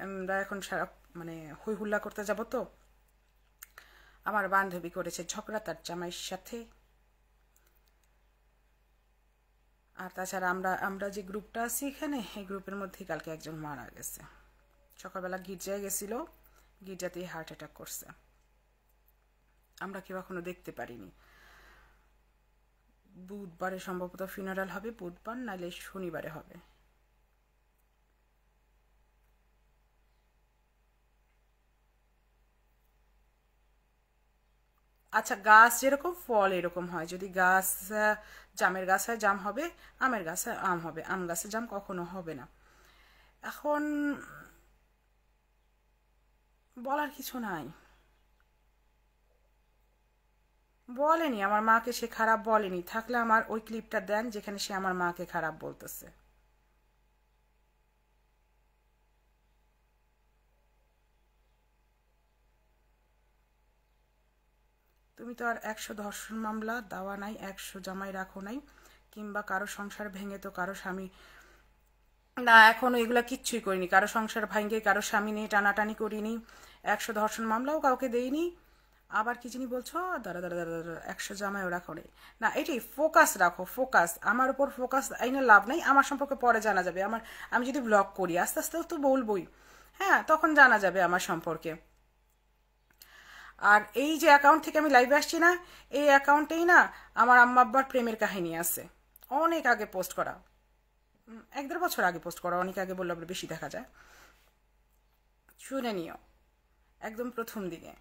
আমরা এখন সারা মানে হই হুল্লা করতে যাব, তো আমার বান্ধবী করেছে ঝগড়া তার জামাইয়ের সাথে। আর তাছাড়া আমরা আমরা যে গ্রুপটা আছি এখানে, এই গ্রুপের মধ্যে কালকে একজন মারা গেছে। সকালবেলা গির্জায় গেছিল, গির্জাতেই হার্ট অ্যাটাক করছে। আমরা কেউ এখনো দেখতে পারিনি। বুধবারে সম্ভবত ফিনারাল হবে, বুধবার নাহলে শনিবারে হবে। আচ্ছা, গাছ যেরকম ফল এরকম হয়। যদি গাছ জামের গাছ হয় জাম হবে, আমের গাছে আম হবে, আম গাছে জাম কখনো হবে না। এখন বলার কিছু নাই। বলেনি আমার মাকে সে খারাপ বলেনি, থাকলে আমার ওই ক্লিপটা দেন যেখানে সে আমার মাকে খারাপ বলতেছে। তুমি তো আর 100 ধর্ষণ মামলা দেওয়া নাই, 100 জামাই রাখো নাই, কিংবা কারো সংসার ভেঙে তো কারো স্বামী না, এখনো এগুলা কিচ্ছুই করিনি। কারো সংসার ভাঙ্গে কারো স্বামী নিয়ে টানাটানি করিনি, 100 ধর্ষণ মামলাও কাউকে দেইনি। আবার কি যিনি বলছো, দাঁড়া দাঁড়া দাঁড়া দাঁড়া, 100 জামাইও রাখো নেই না। এটাই ফোকাস রাখো, ফোকাস। আমার উপর ফোকাস আইনে লাভ নাই, আমার সম্পর্কে পরে জানা যাবে। আমি যদি ব্লগ করি আস্তে আস্তে তো বলবোই, হ্যাঁ, তখন জানা যাবে আমার সম্পর্কে। আর এই যে অ্যাকাউন্ট থেকে আমি লাইভে আসছি না, এই অ্যাকাউন্টেই না আমার আম্মা আব্বার প্রেমের কাহিনী আছে, অনেক আগে পোস্ট করা, 1-1.5 বছর আগে পোস্ট করা। অনেক আগে বললে আবার বেশি দেখা যায়। শুনে নিও, একদম প্রথম দিকে।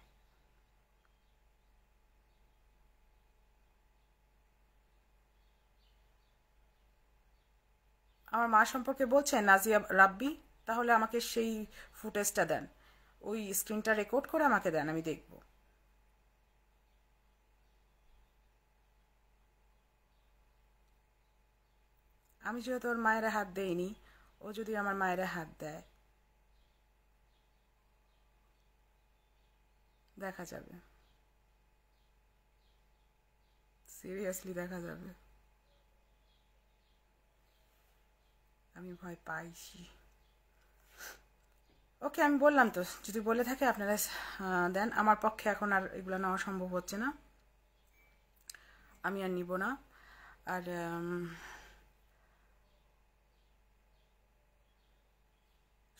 আমার মা সম্পর্কে বলছেন নাজিয়া রাব্বি, তাহলে আমাকে সেই ফুটেজটা দেন, ওই স্ক্রিনটা রেকর্ড করে আমাকে দেন, আমি দেখব। আমি যেহেতু ওর মায়ের হাত দেইনি, ও যদি আমার মায়ের হাত দেয় দেখা যাবে, সিরিয়াসলি দেখা যাবে। আমি ভয় পাইছি। ওকে, আমি বললাম তো, যদি বলে থাকে আপনারা দেন। আমার পক্ষে এখন আর এগুলো নেওয়া সম্ভব হচ্ছে না, আমি আর নিব না। আর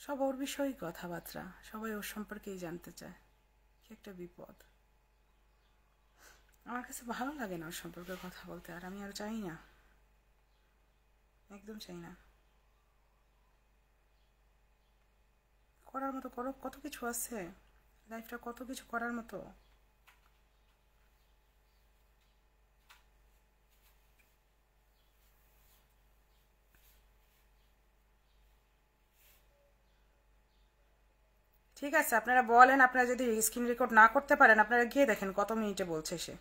সব ওর বিষয়েই কথাবার্তা, সবাই ওর সম্পর্কেই জানতে চায়। কি একটা বিপদ। আমার কাছে ভালো লাগে না ওর সম্পর্কে কথা বলতে, আর আমি আর চাই না, একদম চাই না। করার মতো করো, কত কিছু আছে লাইফটা, কত কিছু করার মতো। ঠিক আছে, আপনারা বলেন। আপনারা যদি স্ক্রিন রেকর্ড না করতে পারেন, আপনারা গিয়ে দেখেন কত মিনিটে বলছে সে।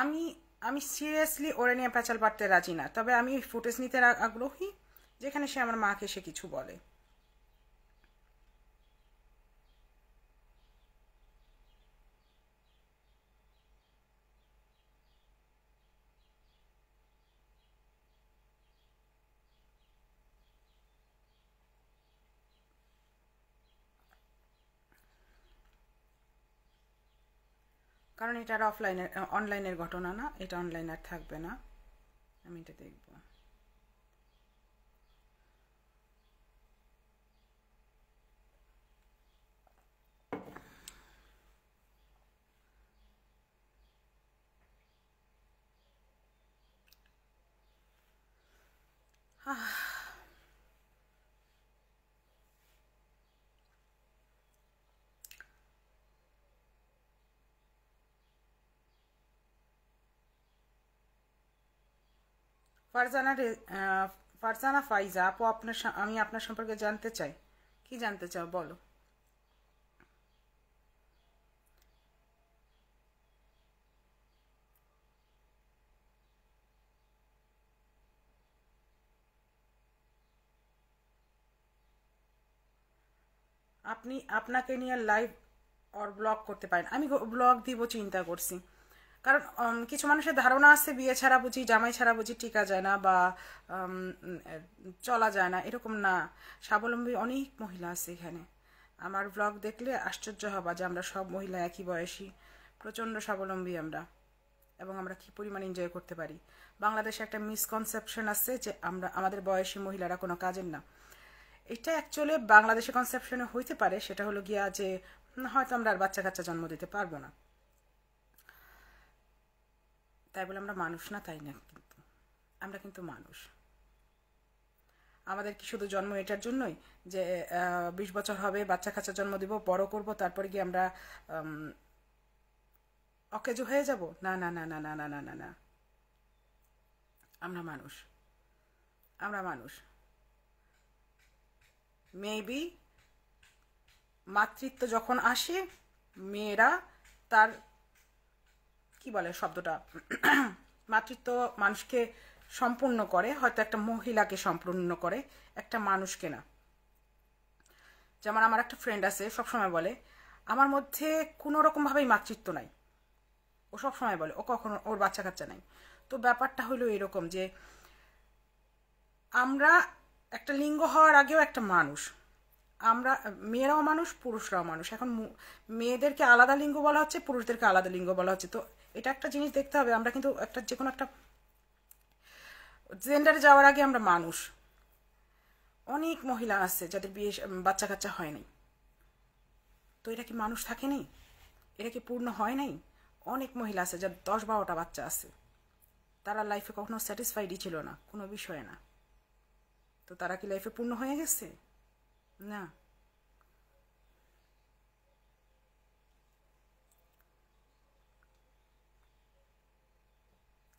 আমি আমি সিরিয়াসলি ওরে নিয়ে প্যাচাল পাড়তে রাজি না, তবে আমি ফুটেজ নিতে আগ্রহী যেখানে সে আমার মাকে সে কিছু বলে। কারণ এটা আর অফলাইনের অনলাইনের ঘটনা না, এটা অনলাইন আর থাকবে না, আমি এটা দেখব। ফারজানা ফারজানা ফাইজা আপু, আমি আপনার সম্পর্কে জানতে চাই। কি জানতে চাও বলো। আপনি আপনাকে নিয়ে লাইভ আর ব্লগ করতে পারেন, আমি ব্লগ দিব চিন্তা করছি। কারণ কিছু মানুষের ধারণা আছে বিয়ে ছাড়া বুঝি, জামাই ছাড়া বুঝি টিকা যায় না বা উম, চলা যায় না, এরকম না। স্বাবলম্বী অনেক মহিলা আছে এখানে। আমার ব্লগ দেখলে আশ্চর্য হবা যে আমরা সব মহিলা একই বয়সী, প্রচণ্ড স্বাবলম্বী আমরা, এবং আমরা কি পরিমাণ এনজয় করতে পারি। বাংলাদেশে একটা মিসকনসেপশন আছে যে আমাদের বয়সী মহিলারা কোনো কাজের না। এটা অ্যাকচুয়ালি বাংলাদেশে কনসেপশনে হইতে পারে, সেটা হলো গিয়া যে হয়তো আমরা আর বাচ্চা কাচ্চা জন্ম দিতে পারবো না, তাই বলে আমরা মানুষ না, তাই না। কিন্তু আমরা কিন্তু মানুষ। আমাদের কি শুধু জন্ম এটার জন্যই যে 20 বছর হবে, বাচ্চা কাচ্চা জন্ম দিব, বড় করব, তারপরে গিয়ে আমরা অকেজো হয়ে যাব? না না না না না না না না না, আমরা মানুষ, আমরা মানুষ। মেবি মাতৃত্ব যখন আসে, মেয়েরা তার কি বলে শব্দটা, মাতৃত্ব মানুষকে সম্পূর্ণ করে, হয়তো একটা মহিলাকে সম্পূর্ণ করে, একটা মানুষকে না। যেমন আমার একটা ফ্রেন্ড আছে, সবসময় বলে আমার মধ্যে কোনো রকমভাবেই মাতৃত্ব নাই। ও সবসময় বলে ও কখনো ওর বাচ্চা কাচ্চা নাই। তো ব্যাপারটা হলো এরকম যে আমরা একটা লিঙ্গ হওয়ার আগেও একটা মানুষ। আমরা মেয়েরাও মানুষ, পুরুষরাও মানুষ। এখন মেয়েদেরকে আলাদা লিঙ্গ বলা হচ্ছে, পুরুষদেরকে আলাদা লিঙ্গ বলা হচ্ছে। তো এটা একটা জিনিস দেখতে হবে, আমরা কিন্তু একটা যে কোনো একটা জেন্ডারে যাওয়ার আগে আমরা মানুষ। অনেক মহিলা আছে যাদের বিয়ে বাচ্চা কাচ্চা হয় নাই, তো এটা কি মানুষ থাকেনি? এটা কি পূর্ণ হয় নাই? অনেক মহিলা আছে যার 10-12টা বাচ্চা আছে, তারা লাইফে কখনো স্যাটিসফাইডই ছিল না কোনো বিষয়ে না। তো তারা কি লাইফে পূর্ণ হয়ে গেছে? না।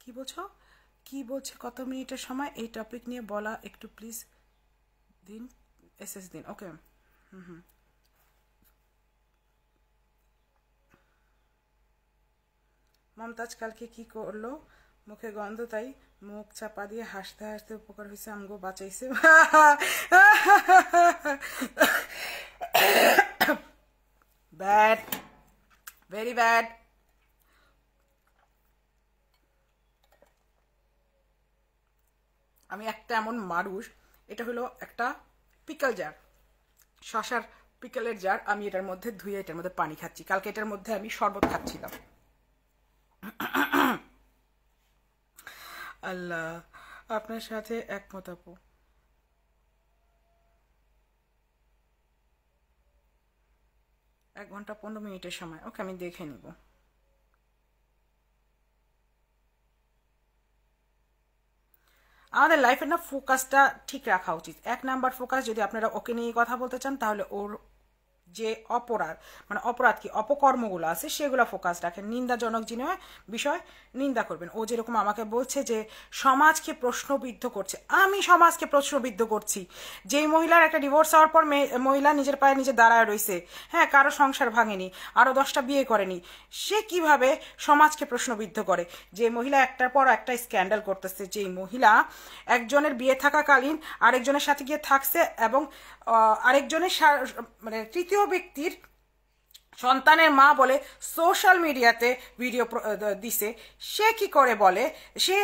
কি বলছো? কি বলছে? কত মিনিটের সময় এই টপিক নিয়ে বলা একটু প্লিজ দিন, এসএস দিন। ওকে। মমতাজ কালকে কি করলো? মুখে গন্ধ, তাই মুখ চাপা দিয়ে হাসতে হাসতে উপকার হয়েছে, আমগো বাঁচাইছে। Bad, very bad. আমি একটা এমন মানুষ, এটা হলো একটা পিকল জার, শশার পিকলের জার। আমি এটার মধ্যে ধুয়ে এটার মধ্যে পানি খাচ্ছি। কালকে এটার মধ্যে আমি শরবত খাচ্ছিলাম। আল্লাহ, আপনার সাথে একমত আপু। 1 ঘন্টা 15 মিনিটের সময়। ওকে, আমি দেখে নিব। আমাদের লাইফের না ফোকাসটা ঠিক রাখা উচিত। 1 নাম্বার ফোকাস, যদি আপনারা ওকে নিয়ে কথা বলতে চান তাহলে ওর যে অপরাধ মানে অপরাধ কি অপকর্মগুলো আছে সেগুলো ফোকাস রাখেন, নিন্দাজনক বিষয় নিন্দা করবেন। ও যেরকম আমাকে বলছে যে সমাজকে প্রশ্নবিদ্ধ করছে, আমি সমাজকে প্রশ্নবিদ্ধ করছি? যেই মহিলার একটা ডিভোর্স হওয়ার পর মহিলা নিজের পায়ে নিজে দাঁড়ায় রয়েছে, হ্যাঁ, কারো সংসার ভাঙেনি, আরো 10টা বিয়ে করেনি, সে কিভাবে সমাজকে প্রশ্নবিদ্ধ করে? যে মহিলা একটার পর একটা স্ক্যান্ডাল করতেছে, যেই মহিলা একজনের বিয়ে থাকাকালীন আরেকজনের সাথে গিয়ে থাকছে এবং আরেকজনের মানে তৃতীয় ব্যক্তির সন্তানের মা বলে সোশ্যাল মিডিয়াতে ভিডিও দিছে, সে কি করে বলে? সে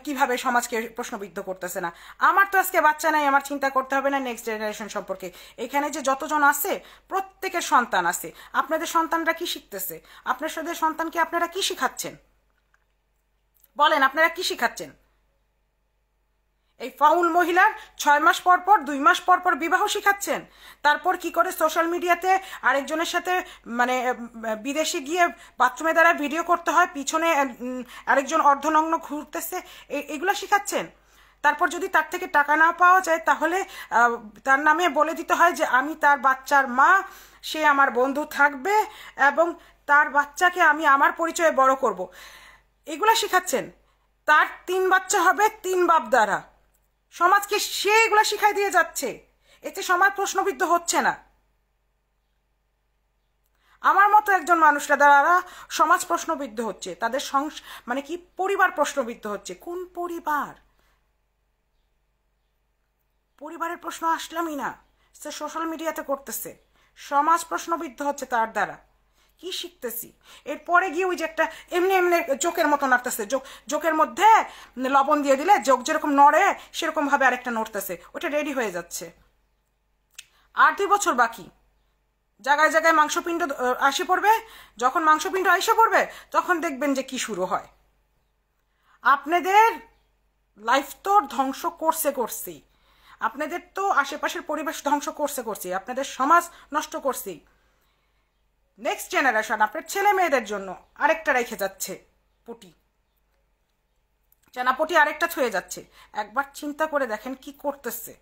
কিভাবে সমাজকে প্রশ্নবিদ্ধ করতেছে না? আমার তো আজকে বাচ্চা নাই, আমার চিন্তা করতে হবে না নেক্সট জেনারেশন সম্পর্কে। এখানে যে যতজন আছে প্রত্যেকের সন্তান আছে। আপনাদের সন্তানরা কি শিখতেছে? আপনাদের সন্তানকে আপনারা কি শিখাচ্ছেন? বলেন, আপনারা কি শিখাচ্ছেন? এই ফাউল মহিলার 6 মাস পর পর 2 মাস পর পর বিবাহ শিখাচ্ছেন, তারপর কি করে সোশ্যাল মিডিয়াতে আরেকজনের সাথে মানে বিদেশে গিয়ে বাথরুমে দ্বারা ভিডিও করতে হয়, পিছনে আরেকজন অর্ধনগ্ন ঘুরতেছে, এগুলো শিখাচ্ছেন। তারপর যদি তার থেকে টাকা না পাওয়া যায় তাহলে তার নামে বলে দিতে হয় যে আমি তার বাচ্চার মা, সে আমার বন্ধু থাকবে এবং তার বাচ্চাকে আমি আমার পরিচয়ে বড় করব। এগুলা শিখাচ্ছেন। তার 3 বাচ্চা হবে 3 বাপ দ্বারা। সমাজকে সে এগুলা শিখাই দিয়ে যাচ্ছে, এতে সমাজ প্রশ্নবিদ্ধ হচ্ছে না। আমার মতো একজন মানুষরা দ্বারা সমাজ প্রশ্নবিদ্ধ হচ্ছে, তাদের মানে কি পরিবার প্রশ্নবিদ্ধ হচ্ছে। কোন পরিবার? পরিবারের প্রশ্ন আসলামই না, সে সোশ্যাল মিডিয়াতে করতেছে, সমাজ প্রশ্নবিদ্ধ হচ্ছে তার দ্বারা। কি শিখতেছি? এরপরে গিয়ে ওই যে একটা এমনি এমনি জোকের মতো নাড়তেছে, জোকের মধ্যে লবণ দিয়ে দিলে জোক যেরকম নড়ে সেরকম ভাবে আরেকটা নড়তেছে, ওটা রেডি হয়ে যাচ্ছে। আর 2 বছর বাকি, জায়গায় জায়গায় মাংসপিণ্ড আসে পড়বে। যখন মাংসপিণ্ড এসে পড়বে তখন দেখবেন যে কি শুরু হয়। আপনাদের লাইফ তো ধ্বংস করছেই, আপনাদের তো আশেপাশের পরিবেশ ধ্বংস করছেই, আপনাদের সমাজ নষ্ট করছেই। নেক্সট জেনারেশন আপনার ছেলে মেয়েদের জন্য আরেকটা রেখে যাচ্ছে পটি, চানাপটি আরেকটা ছুঁয়ে যাচ্ছে। একবার চিন্তা করে দেখেন কি করতেছে।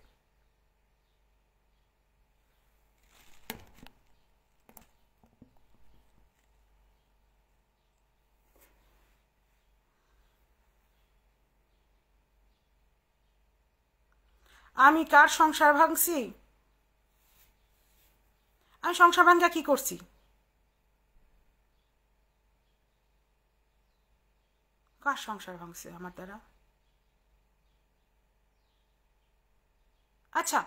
আমি কার সংসার ভাঙছি? আমি সংসার ভাঙ্গা কি করছি? কার সংসার ভাঙছে আমার দ্বারা? আচ্ছা,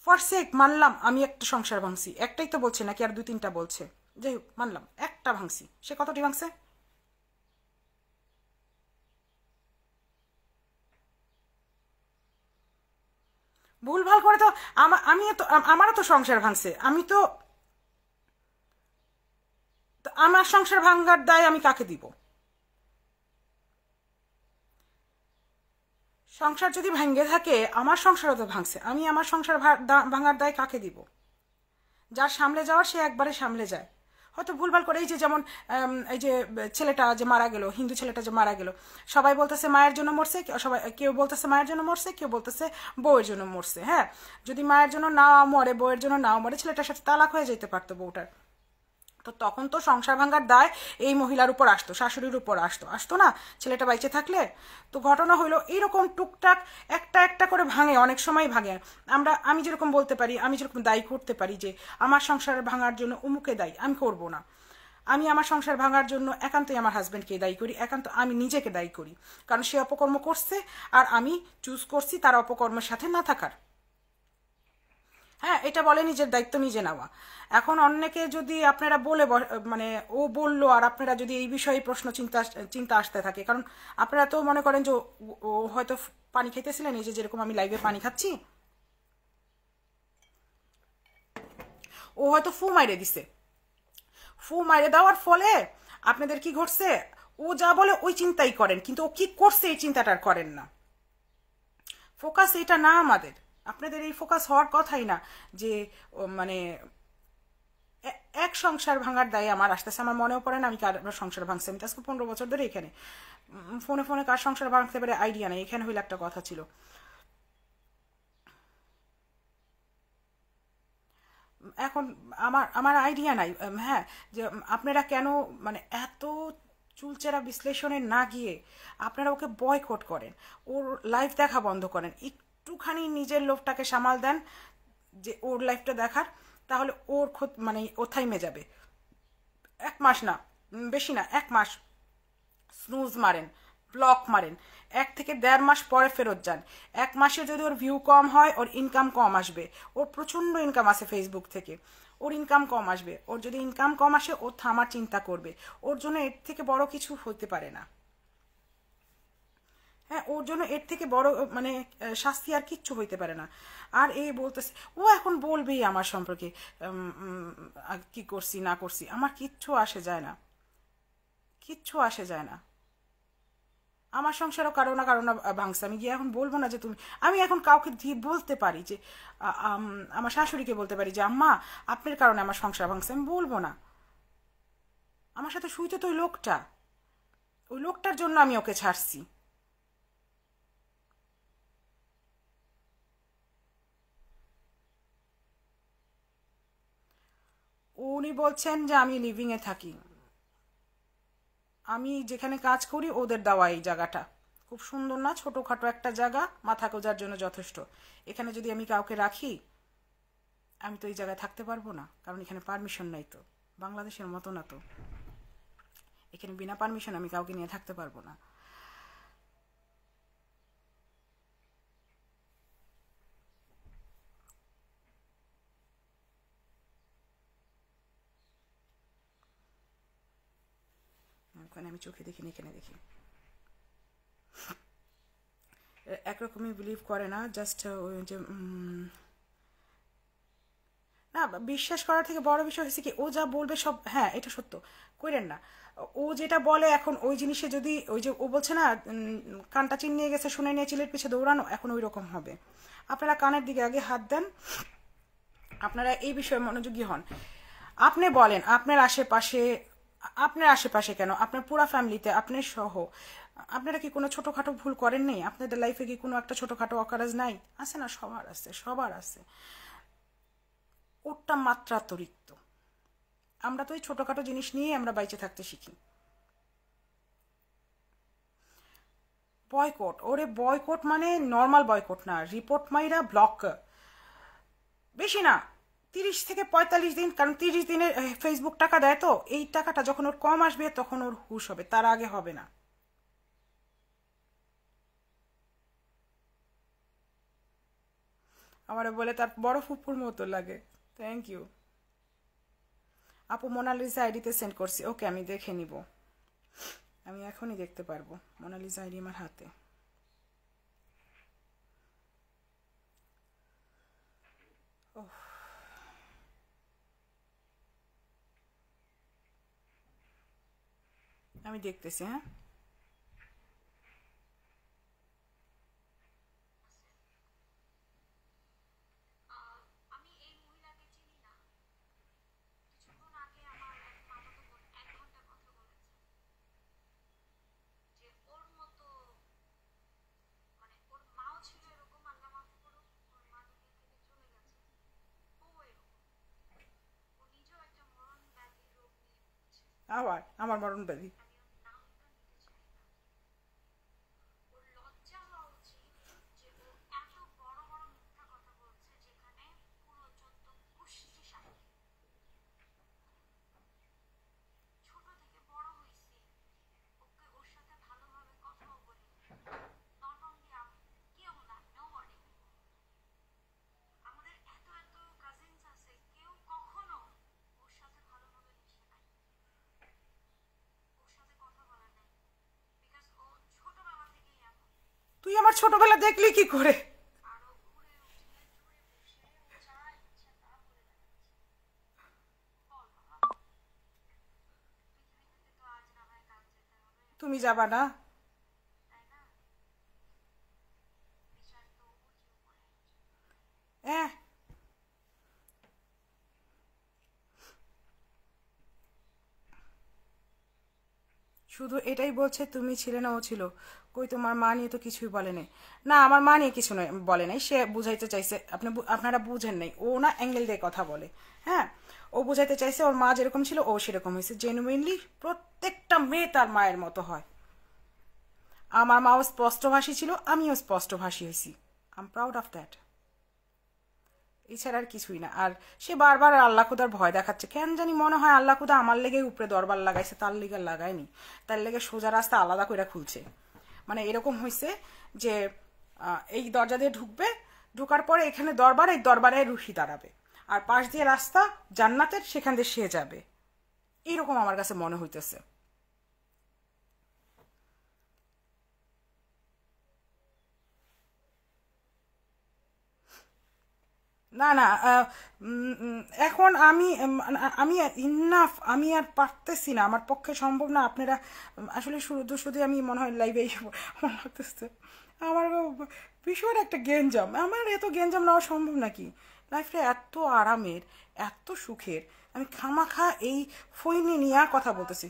ফরসেক মানলাম আমি একটা সংসার ভাঙছি, একটাই তো বলছে নাকি আর 2-3টা বলছে? যাই হোক, মানলাম একটা ভাঙছি, সে কতটি ভাঙছে? ভুলভাল করে তো আমি তো আমারও তো সংসার ভাঙছে। আমি তো আমার সংসার ভাঙার দায় আমি কাকে দিব? সংসার যদি ভাঙ্গে থাকে, আমার সংসারও তো ভাঙছে, আমি আমার সংসার ভাঙার দায় কাকে দিব? যার সামলে যাওয়ার সে একবারে সামলে যায়। হয়তো ভুলভাল করে, এই যে যেমন এই যে ছেলেটা যে মারা গেল, হিন্দু ছেলেটা যে মারা গেল, সবাই বলতেছে মায়ের জন্য মরছে, সবাই কেউ বলতেছে মায়ের জন্য মরছে, কেউ বলতেছে বউয়ের জন্য মরছে। হ্যাঁ, যদি মায়ের জন্য না মরে, বউয়ের জন্য না মরে, ছেলেটার সাথে তালাক হয়ে যেতে পারতো বউটার। তো তখন তো সংসার ভাঙার দায় এই মহিলার উপর আসতো, শাশুড়ির উপর আসতো, আসতো না ছেলেটা বাইচে থাকলে? তো ঘটনা হইলো এইরকম টুকটাক একটা একটা করে ভাঙে, অনেক সময় ভাঙে। আমি যেরকম বলতে পারি, আমি যেরকম দায়ী করতে পারি যে আমার সংসার ভাঙার জন্য উমুকে দায়ী, আমি করব না। আমি আমার সংসার ভাঙার জন্য একান্তই আমার হাজব্যান্ডকে দায়ী করি, একান্ত আমি নিজেকে দায়ী করি, কারণ সে অপকর্ম করছে আর আমি চুজ করছি তার অপকর্মের সাথে না থাকার। হ্যাঁ, এটা বলে নিজের দায়িত্ব নিজে নেওয়া। এখন অন্যকে যদি আপনারা বলে মানে ও বললো আর আপনারা যদি এই বিষয়ে প্রশ্ন চিন্তা আসতে থাকে, কারণ আপনারা তো মনে করেন যে ও হয়তো পানি খাইতেছিলেন, এই যে যেরকম আমি লাইভে পানি খাচ্ছি, ও হয়তো ফু মাইরে দিছে। ফু মাইরে দেওয়ার ফলে আপনাদের কি ঘটছে? ও যা বলে ওই চিন্তাই করেন, কিন্তু ও কি করছে এই চিন্তাটা করেন না। ফোকাস এটা না আমাদের, আপনাদের এই ফোকাস হওয়ার কথাই না যে মানে এক সংসার ভাঙার দায় আমার আসতেছে। আমার মনেও পড়ে না আমি কার সংসার ভাঙছি। আমি তো আজকে 15 বছর ধরে এখানে, ফোনে ফোনে কার সংসার ভাঙতে পারে আইডিয়া নেই। এখানে হইলে একটা কথা ছিল, এখন আমার আমার আইডিয়া নাই, হ্যাঁ, যে আপনারা কেন মানে এত চুলচেরা বিশ্লেষণে না গিয়ে আপনারা ওকে বয়কট করেন, ওর লাইভ দেখা বন্ধ করেন, একটুখানি নিজের লোভটাকে সামাল দেন যে ওর লাইফটা দেখার, তাহলে ওর মানে ও থাইমে যাবে। 1 মাস না, বেশি না, 1 মাস স্নুজ মারেন, ব্লক মারেন, 1 থেকে 1.5 মাস পরে ফেরত যান। 1 মাসে যদি ওর ভিউ কম হয়, ওর ইনকাম কম আসবে। ওর প্রচণ্ড ইনকাম আছে ফেসবুক থেকে, ওর ইনকাম কম আসবে। ওর যদি ইনকাম কম আসে, ও থামার চিন্তা করবে। ওর জন্য এর থেকে বড় কিছু হতে পারে না। হ্যাঁ, ওর জন্য এর থেকে বড় মানে শাস্তি আর কিচ্ছু হইতে পারে না। আর এই বলতেছে, ও এখন বলবেই আমার সম্পর্কে কি করছি না করছি, আমার কিচ্ছু আসে যায় না, কিচ্ছু আসে যায় না। আমার সংসারও কারো না ভাঙছে, আমি গিয়ে এখন বলবো না যে তুমি, আমি এখন কাউকে দিয়ে বলতে পারি যে আমার শাশুড়িকে বলতে পারি যে আম্মা আপনার কারণে আমার সংসার ভাঙছে, আমি বলবো না। আমার সাথে শুইতে তো ওই লোকটা, ওই লোকটার জন্য আমি ওকে ছাড়ছি। উনি বলছেন যে আমি লিভিং এ থাকি, আমি যেখানে কাজ করি ওদের দেওয়া এই জায়গাটা খুব সুন্দর না, ছোটখাটো একটা জায়গা, মাথা গোজার জন্য যথেষ্ট। এখানে যদি আমি কাউকে রাখি, আমি তো এই জায়গায় থাকতে পারবো না, কারণ এখানে পারমিশন নাই তো, বাংলাদেশের মতো না তো, এখানে বিনা পারমিশন আমি কাউকে নিয়ে থাকতে পারবো না। ওখানে আমি চোখে দেখিনি, এখানে দেখি। একরকমই বিলিভ করে না, জাস্ট ওই যে না, বিশ্বাস করার থেকে বড় বিষয় হয়েছে কি, ও যা বলবে সব হ্যাঁ এটা সত্য করেন না। ও যেটা বলে এখন ওই জিনিসে যদি ওই যে ও বলছে না কানটা চিন নিয়ে গেছে শুনে নিয়ে চিলের পিছে দৌড়ানো, এখন ওই রকম হবে। আপনারা কানের দিকে আগে হাত দেন, আপনারা এই বিষয়ে মনোযোগী হন। আপনি বলেন আপনার আশেপাশে কেন, আপনার পুরা ফ্যামিলিতে আপনার সহ আপনারা কি কোনো ছোটখাটো ভুল করেননি? আপনাদের লাইফে কি কোনো একটা ছোটখাটো অকারেজ নাই? আছে না? সবার আছে, সবার আছে। ওরটা মাত্রাতিরিক্ত। আমরা তো এই ছোটখাটো জিনিস নিয়ে আমরা বাইচে থাকতে শিখি। বয়কট, ওরে বয়কট মানে নর্মাল বয়কট না, রিপোর্ট মাইরা ব্লক। বেশি না, 30 থেকে 45 দিন, কারণ 30 দিনের ফেসবুক টাকা দেয় তো, এই টাকাটা যখন ওর কম আসবে তখন ওর হুশ হবে, তার আগে হবে না। আমার বলে তার বড় ফুপুর মতো লাগে। থ্যাংক ইউ আপু, মোনালিসা আইডিতে সেন্ড করছি, ওকে আমি দেখে নিব, আমি এখনই দেখতে পারবো। মোনালিসা আইডি আমার হাতে। ওহ, আমি দেখতেছি, হ্যাঁ। আবার আমার মরণ ব্যাধি। তুই আমার ছোটবেলা দেখলি কি করে? তুমি যাবা না? হ্যাঁ, শুধু এটাই বলছে তুমি ছিলে না ও ছিল। কই তোমার মা নিয়ে তো কিছুই বলে নাই। না আমার মা নিয়ে কিছু বলে নাই, সে বুঝাইতে চাইছে, আপনারা বুঝেন নাই, ও না অ্যাঙ্গেল দিয়ে কথা বলে। হ্যাঁ, ও বুঝাইতে চাইছে ওর মা যেরকম ছিল ও সেরকম হয়েছে। জেনুইনলি প্রত্যেকটা মেয়ে তার মায়ের মতো হয়। আমার মাও স্পষ্টভাষী ছিল, আমিও স্পষ্টভাষী হয়েছি। I am proud of that. এছাড়া আর কিছুই না। আর সে বারবার আল্লাহ খুদার ভয় দেখাচ্ছে, কেন জানি মনে হয় আল্লাহ খুদা আমার লেগে উপরে দরবার লাগাইছে, তার লেগে লাগায়নি, তার লেগে সোজা রাস্তা আলাদা করে খুলছে। মানে এরকম হয়েছে যে এই দরজা দিয়ে ঢুকবে, ঢুকার পরে এখানে দরবার, এই দরবারে রুহি দাঁড়াবে, আর পাশ দিয়ে রাস্তা জান্নাতের, সেখান দিয়ে সে যাবে। এইরকম আমার কাছে মনে হইতেছে। না না, এখন আমি ইনাফ, আমি আর পারতেছি না, আমার পক্ষে সম্ভব না। আপনারা আসলে শুধু শুধু আমি মনে হয় লাইভে আমার লাগতেছে আমার ভীষণ একটা গেঞ্জাম, আমার এত গেঞ্জাম নেওয়া সম্ভব নাকি? লাইফটা এত আরামের, এত সুখের, আমি খামাখা এই ফইনি নিয়ে কথা বলতেছি।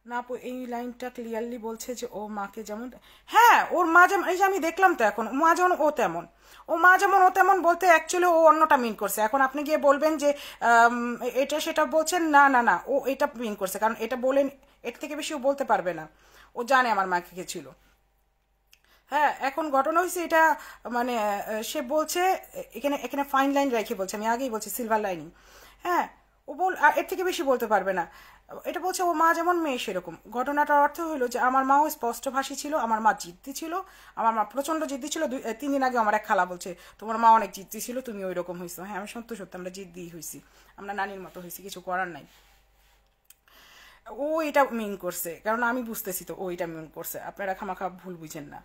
না আপু, এই লাইনটা ক্লিয়ারলি বলছে যে ও মাকে যেমন, হ্যাঁ ওর মা যেমন, এই যে আমি দেখলাম তো এখন মা যেমন ও তেমন, ও মা যেমন ও তেমন বলতে অ্যাকচুয়ালি ও অন্যটা মিন করছে। এখন আপনি গিয়ে বলবেন যে এটা সেটা বলছেন, না না না, ও এটা মিন করছে, কারণ এটা বলেন, এর থেকে বেশি ও বলতে পারবে না। ও জানে আমার মা কে ছিল। হ্যাঁ, এখন ঘটনা হয়েছে এটা, মানে সে বলছে, এখানে এখানে ফাইন লাইন রেখে বলছে, আমি আগেই বলছি সিলভার লাইনিং। হ্যাঁ, ও আর এর থেকে বেশি বলতে পারবে না। এটা বলছে ও মা যেমন মেয়ে সেরকম। ঘটনাটার অর্থ হলো যে আমার মাও স্পষ্টভাষী ছিল, আমার মা জিদ্দি ছিল, আমার মা প্রচন্ড জিদ্দি ছিল। 3 দিন আগে আমার এক খালা বলছে তোমার মা অনেক জিদ্দি ছিল, তুমি ওই রকম হয়েছো। হ্যাঁ, আমি সত্য সত্য আমরা জিদ্দি হয়েছি, আমরা নানির মতো হয়েছি, কিছু করার নাই। ও এটা মিন করছে, কারণ আমি বুঝতেছি তো ও এটা মিন করছে, আপনারা খামাখা ভুল বুঝেন না।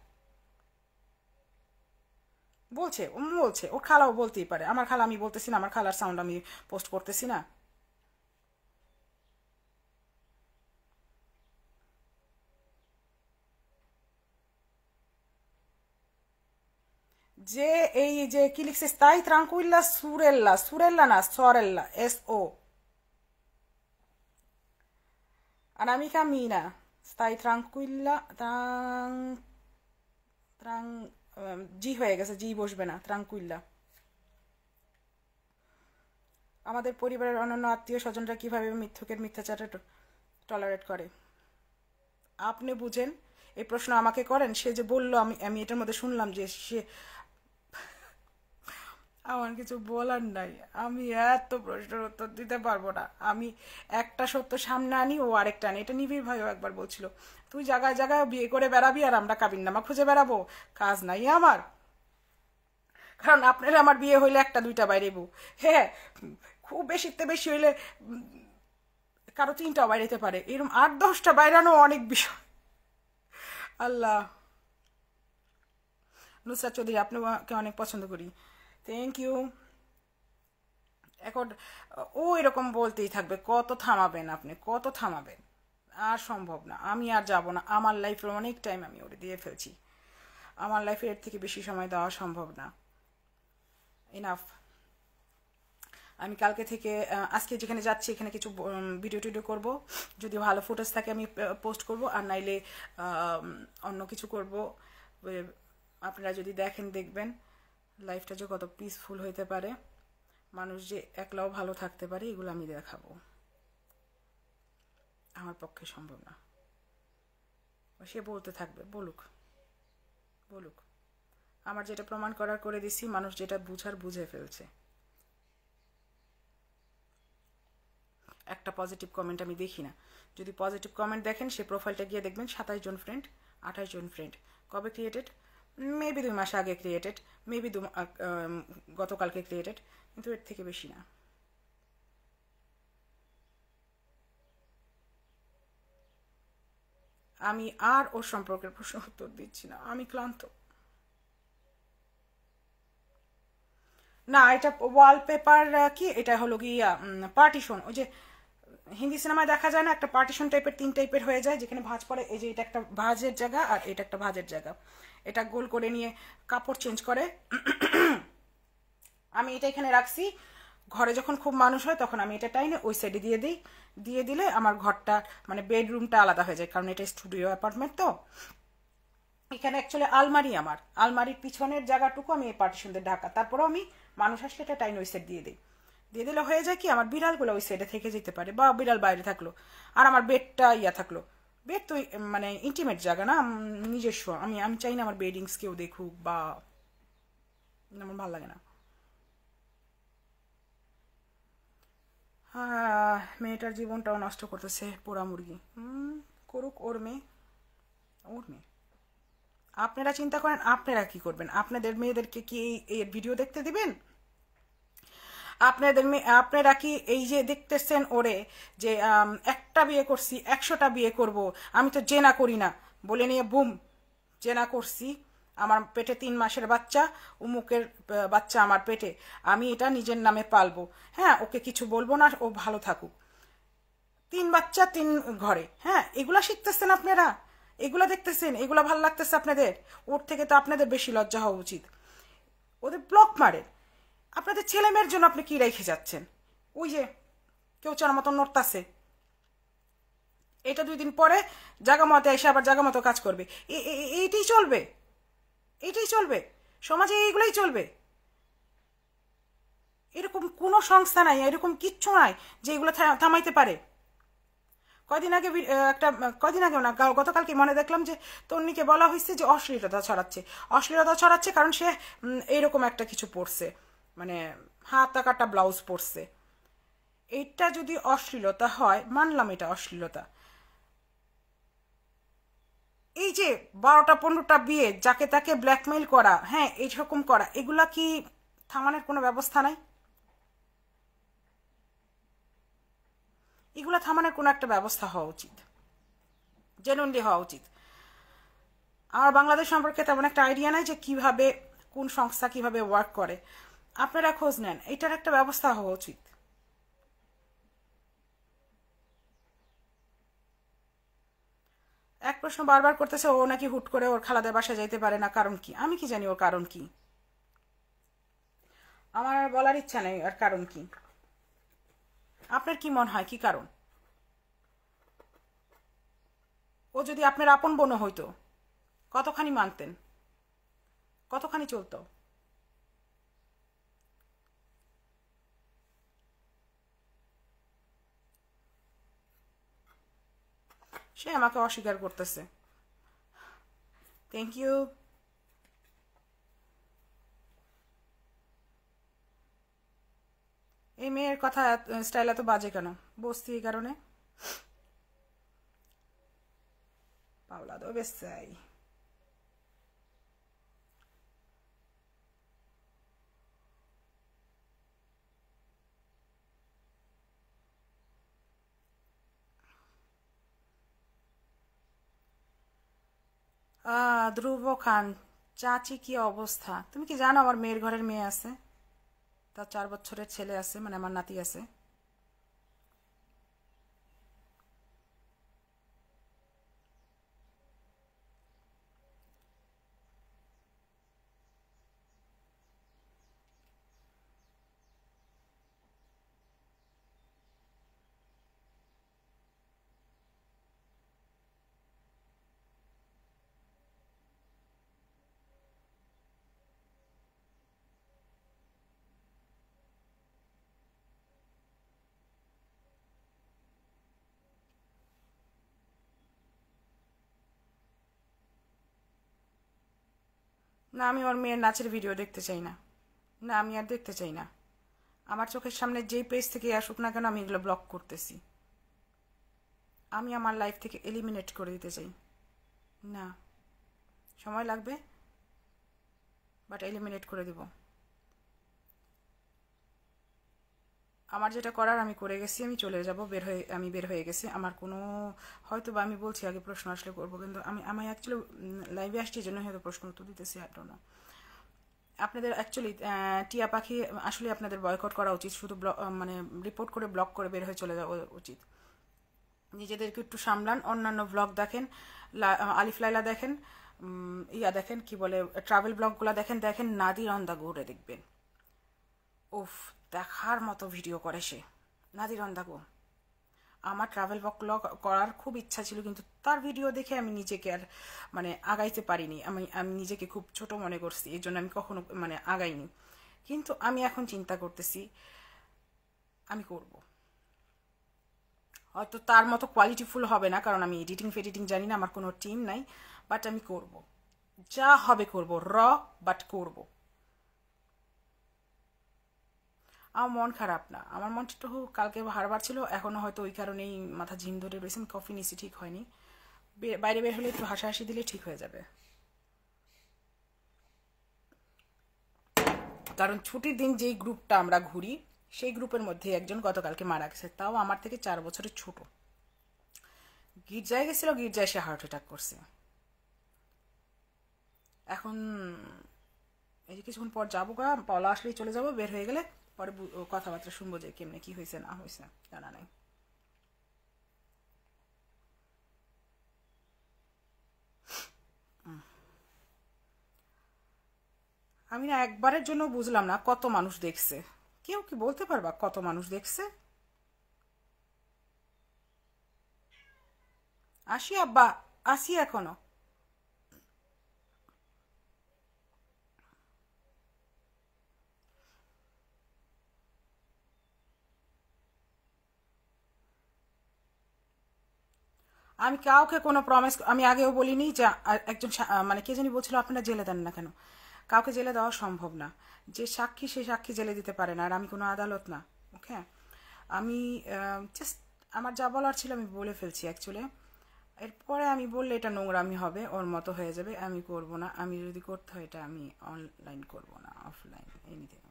বলছে ও, বলছে ওর খালাও বলতেই পারে, আমার খালা আমি বলতেছি না, আমার খালার সাউন্ড আমি পোস্ট করতেছি না। যে এই যে কি লিখছে, স্তাই ত্রাঙ্কুইল্লা সুরেল্লা, সুরেল্লা না সরেল্লা, SO আনামিকা মিনা, স্তাই ত্রাঙ্কুইল্লা ত্রাং জি হয়ে গেছে, জি বসবে না, ত্রাঙ্কুইল্লা। আমাদের পরিবারের অন্যান্য আত্মীয় স্বজনরা কিভাবে মিথ্যুকের মিথ্যাচারটা টলারেট করে আপনি বুঝেন? এই প্রশ্ন আমাকে করেন, সে যে বললো, আমি আমি এটার মধ্যে শুনলাম যে সে, আমার কিছু বলার নাই, আমি এত প্রশ্নের উত্তর দিতে পারবো না। আমি একটা সত্য সামনে আনি, ও আরেকটা আনি। এটা নিবিড় ভাইও একবার বলছিল, তুই জায়গায় জায়গায় বিয়ে করে বেড়াবি আর আমরা কাবিননামা খুঁজে বেড়াবো, কাজ নাই আমার। কারণ আপনার আমার বিয়ে হইলে একটা দুইটা বাইরে বউ, হ্যাঁ, খুব বেশিতে বেশি হইলে কারো 3টা বাইরেতে পারে, এরকম 8-10টা বাইরানো অনেক বিষয়। আল্লাহ। নুসরাত চৌধুরী, আপনাকে অনেক পছন্দ করি, থ্যাংক ইউ। এখন ও এরকম বলতেই থাকবে, কত থামাবেন আপনি, কত থামাবেন? আর সম্ভব না, আমি আর যাব না। আমার লাইফের অনেক টাইম আমি ওরে দিয়ে ফেলছি, আমার লাইফে এর থেকে বেশি সময় দেওয়া সম্ভব না। ইনাফ। আমি কালকে থেকে আজকে যেখানে যাচ্ছি এখানে কিছু ভিডিও টিডিও করবো, যদি ভালো ফুটেজ থাকে আমি পোস্ট করব, আর নাইলে অন্য কিছু করব। আপনারা যদি দেখেন দেখবেন লাইফটা যে কত পিসফুল হইতে পারে, মানুষ যে একলাও ভালো থাকতে পারে, এগুলো আমি দেখাবো। আমার পক্ষে সম্ভব না। সে বলতে থাকবে, বলুক বলুক, আমার যেটা প্রমাণ করার করে দিছি, মানুষ যেটা বুঝার বুঝে ফেলছে। একটা পজিটিভ কমেন্ট আমি দেখি না। যদি পজিটিভ কমেন্ট দেখেন, সে প্রোফাইলটা গিয়ে দেখবেন 27 জন ফ্রেন্ড, 28 জন ফ্রেন্ড। কবে ক্রিয়েটেড? মেবি 2 মাস আগে ক্রিয়েটেড, মেবি গতকালকে ক্রিয়েটেড, কিন্তু এর থেকে বেশি না। আমি আর ওর সম্পর্কের প্রশ্ন উত্তর দিচ্ছি না, আমি ক্লান্ত। না, এটা ওয়ালপেপার কি, এটা হলো গিয়া পার্টিশন। ওই যে হিন্দি সিনেমায় দেখা যায় না, একটা পার্টিশন টাইপের, 3 টাইপের হয়ে যায়, যেখানে ভাঁজ পড়ে। এই যে এটা একটা ভাঁজের জায়গা, আর এটা একটা ভাঁজের জায়গা। এটা গোল করে নিয়ে কাপড় চেঞ্জ করে। আমি এটা এখানে রাখছি, ঘরে যখন খুব মানুষ হয় তখন আমি এটা টাইনে ওই সাইডে দিয়ে দিই, দিয়ে দিলে আমার ঘরটা মানে বেডরুমটা আলাদা হয়ে যায়, কারণ এটা স্টুডিও অ্যাপার্টমেন্ট তো। এখানে অ্যাকচুয়ালি আলমারি, আমার আলমারির পিছনের জায়গাটুকু আমি এই পার্টিশন দিয়ে ঢাকা, তারপরেও আমি মানুষ আসলে এটা টাইন ওই সাইড দিয়ে দিই, দিয়ে দিলে হয়ে যায় কি আমার বিড়ালগুলো ওই সাইডে থেকে যেতে পারে, বা বিড়াল বাইরে থাকলো আর আমার বেডটা থাকলো। বেড তো মানে ইন্টিমেট জায়গা না, নিজস্ব, আমি আমি চাই না আমার বেডিংস কেউ দেখুক, বা আমার ভালো লাগে না। মেয়েটার জীবনটাও নষ্ট করতেছে পোড়া মুরগি। করুক, ওর মেয়ে, ওর মেয়ে। আপনারা চিন্তা করেন আপনারা কি করবেন, আপনাদের মেয়েদেরকে কি এই ভিডিও দেখতে দিবেন? আপনারা কি এই যে দেখতেছেন ওরে যে একটা বিয়ে করছি 100টা বিয়ে করব, আমি তো জেনা করি না বলে নিয়ে বুম জেনা করছি, আমার পেটে 3 মাসের বাচ্চা, উমুকের বাচ্চা আমার পেটে, আমি এটা নিজের নামে পালবো, হ্যাঁ ওকে কিছু বলবো না, ও ভালো থাকুক, 3 বাচ্চা 3 ঘরে, হ্যাঁ এগুলা শিখতেছেন আপনারা, এগুলা দেখতেছেন, এগুলা ভাল লাগতেছে আপনাদের? ওর থেকে তো আপনাদের বেশি লজ্জা হওয়া উচিত। ওদের ব্লক মারেন, আপনাদের ছেলে মেয়ের জন্য আপনি কি রেখে যাচ্ছেন? ওই যে কেউ চার মতো নড়তাছে, এটা 2 দিন পরে জাগা মতো এসে আবার জাগা মতো কাজ করবে, এইটাই চলবে, এইটাই চলবে সমাজে, এইগুলোই চলবে। এরকম কোনো সংস্থা নাই, এরকম কিচ্ছু নাই যে এগুলো থামাইতে পারে। কয়দিন আগে কয়দিন আগে না, গতকালকে মনে দেখলাম যে তন্নিকে বলা হয়েছে যে অশ্লীলতা ছড়াচ্ছে, অশ্লীলতা ছড়াচ্ছে কারণ সে এইরকম একটা কিছু পরছে, মানে হাতা কাটা ব্লাউজ পরছে। এইটা যদি অশ্লীলতা হয় মানলাম এটা অশ্লীলতা, এই যে 12টা 15টা বিয়ে যাকে তাকে ব্ল্যাকমেইল করা, হ্যাঁ এইরকম করা, এগুলা কি থামানোর কোনো ব্যবস্থা নাই? এগুলা থামানোর কোনো একটা ব্যবস্থা হওয়া উচিত, জেনুইনলি হওয়া উচিত। আমার বাংলাদেশ সম্পর্কে তেমন একটা আইডিয়া নাই যে কিভাবে কোন সংস্থা কিভাবে ওয়ার্ক করে, আপনারা খোঁজ নেন, এটার একটা ব্যবস্থা হওয়া উচিত। এক প্রশ্ন বারবার করতেছে, ও নাকি হুট করে ওর খালাদের বাসায় যাইতে পারে না, কারণ কি? আমি কি জানি ওর কারণ কি, আমার বলার ইচ্ছা নেই আর কারণ কি। আপনার কি মনে হয় কি কারণ? ও যদি আপনার আপন বোনও হইতো কতখানি মানতেন, কতখানি চলতো? সে আমাকে অস্বীকার করতেছে। Thank you. এই মেয়ের কথা স্টাইল এত বাজে কেন? বসতি এই কারণে পাওলা দো বেসাই। ধ্রুব খান, চাচি কি অবস্থা? তুমি কি জানো আমার মেয়ের ঘরের মেয়ে আছে, তার 4 বছরের ছেলে আছে, মানে আমার নাতি আছে। না আমি ওর মেয়ের নাচের ভিডিও দেখতে চাই না, না আমি আর দেখতে চাই না। আমার চোখের সামনে যেই পেজ থেকে আসুক না কেন আমি এগুলো ব্লক করতেছি, আমি আমার লাইফ থেকে এলিমিনেট করে দিতে চাই। না, সময় লাগবে, বাট এলিমিনেট করে দিব। আমার যেটা করার আমি করে গেছি, আমি চলে যাব, আমি বের হয়ে গেছি, আমার কোনো হয়তো বা আমি বলছি আগে প্রশ্ন আসলে করবো, কিন্তু আমি অ্যাকচুয়ালি লাইভে আসছি জন্য হয়তো প্রশ্ন উত্তর দিতেছি, আই ডোন্ট নো। আপনাদের অ্যাকচুয়ালি টিয়া পাখি আসলে আপনাদের বয়কট করা উচিত, শুধু মানে রিপোর্ট করে ব্লক করে বের হয়ে চলে যাওয়া উচিত। নিজেদেরকে একটু সামলান, অন্যান্য ব্লগ দেখেন, আলিফ লাইলা দেখেন, দেখেন কি বলে ট্রাভেল ব্লগগুলো দেখেন, দেখেন নাদির অন দ্য গোরে দেখবেন। উফ, দেখার মতো ভিডিও করে সে। নাদিরন্দা গো, আমার ট্রাভেল ব্লগ করার খুব ইচ্ছা ছিল, কিন্তু তার ভিডিও দেখে আমি নিজেকে আর মানে আগাইতে পারিনি। আমি আমি নিজেকে খুব ছোট মনে করছি, এই জন্য আমি কখনো মানে আগাইনি। কিন্তু আমি এখন চিন্তা করতেছি আমি করব। হয়তো তার মতো কোয়ালিটিফুল হবে না, কারণ আমি এডিটিং ফেডিটিং জানি না, আমার কোনো টিম নাই, বাট আমি করব, যা হবে করব, বাট করব। আমার মন খারাপ না, আমার মনটা একটু কালকে হারবার ছিল, এখনো হয়তো ওই কারণেই মাথা ঝিম ধরে রয়েছে, কফি নিছি, ঠিক হয়নি। বাইরে বের হলে একটু হাসাহাসি দিলে ঠিক হয়ে যাবে। কারণ ছুটির দিন যেই গ্রুপটা আমরা ঘুরি, সেই গ্রুপের মধ্যে একজন গতকালকে মারা গেছে, তাও আমার থেকে 4 বছরের ছোট। গির্জায় গেছিল, গির্জায় সে হার্ট অ্যাটাক করছে। এখন এই যে কিছুক্ষণ পর যাবো গা, পলা আসলেই চলে যাবো, বের হয়ে গেলে পরে কথাবার্তা শুনবো যে কেমনে কি হয়েছে না হয়েছে, জানা নাই। আমি না একবারের জন্য বুঝলাম না কত মানুষ দেখছে। কেউ কি বলতে পারবা কত মানুষ দেখছে? আসি আব্বা, আসি এখনো। আমি কাউকে কোনো প্রমিস, আমি আগেও বলিনি যে একজন মানে কে জানি বলছিল আপনারা জেলে দেন না কেন। কাউকে জেলে দেওয়া সম্ভব না। যে সাক্ষী সে সাক্ষী জেলে দিতে পারে না, আর আমি কোনো আদালত না। ওকে, আমি জাস্ট আমার যা বলার ছিল আমি বলে ফেলছি অ্যাকচুয়ালি। এরপরে আমি বললে এটা নোংরামি হবে, ওর মতো হয়ে যাবে, আমি করব না। আমি যদি করতে হয় এটা আমি অনলাইন করব না, অফলাইন এনিথিং।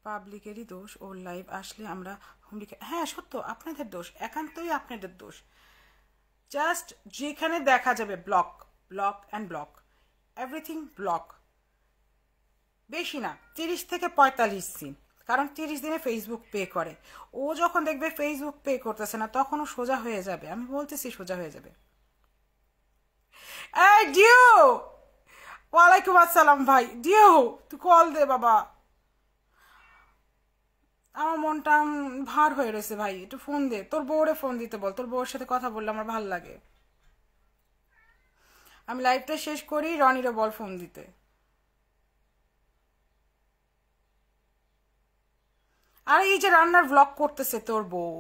পাবলিকেরই দোষ, ওর লাইভ আসলে আমরা হুমড়ি হ্যাঁ সত্য, আপনাদের দোষ, একান্তই আপনাদের দোষ। জাস্ট যেখানে দেখা যাবে block, block and block, everything block. বেশি না, 30 থেকে 45 দিন, কারণ 30 দিনে ফেসবুক পে করে। ও যখন দেখবে ফেসবুক পে করতেছে না, তখনও সোজা হয়ে যাবে, আমি বলতেছি সোজা হয়ে যাবে। এই ডিউ, ওয়ালাইকুম আসসালাম ভাই। ডিউ, তুই কল দে বাবা, আমার মনটা ভার হয়ে রয়েছে ভাই, একটু ফোন দে, তোর বউরে ফোন দিতে বল, তোর বউর সাথে কথা বললে আমার ভাল লাগে। আমি লাইভটা শেষ করি, রনিরে বল ফোন দিতে। আর এই যে রান্নার ব্লগ করতেছে তোর বউ,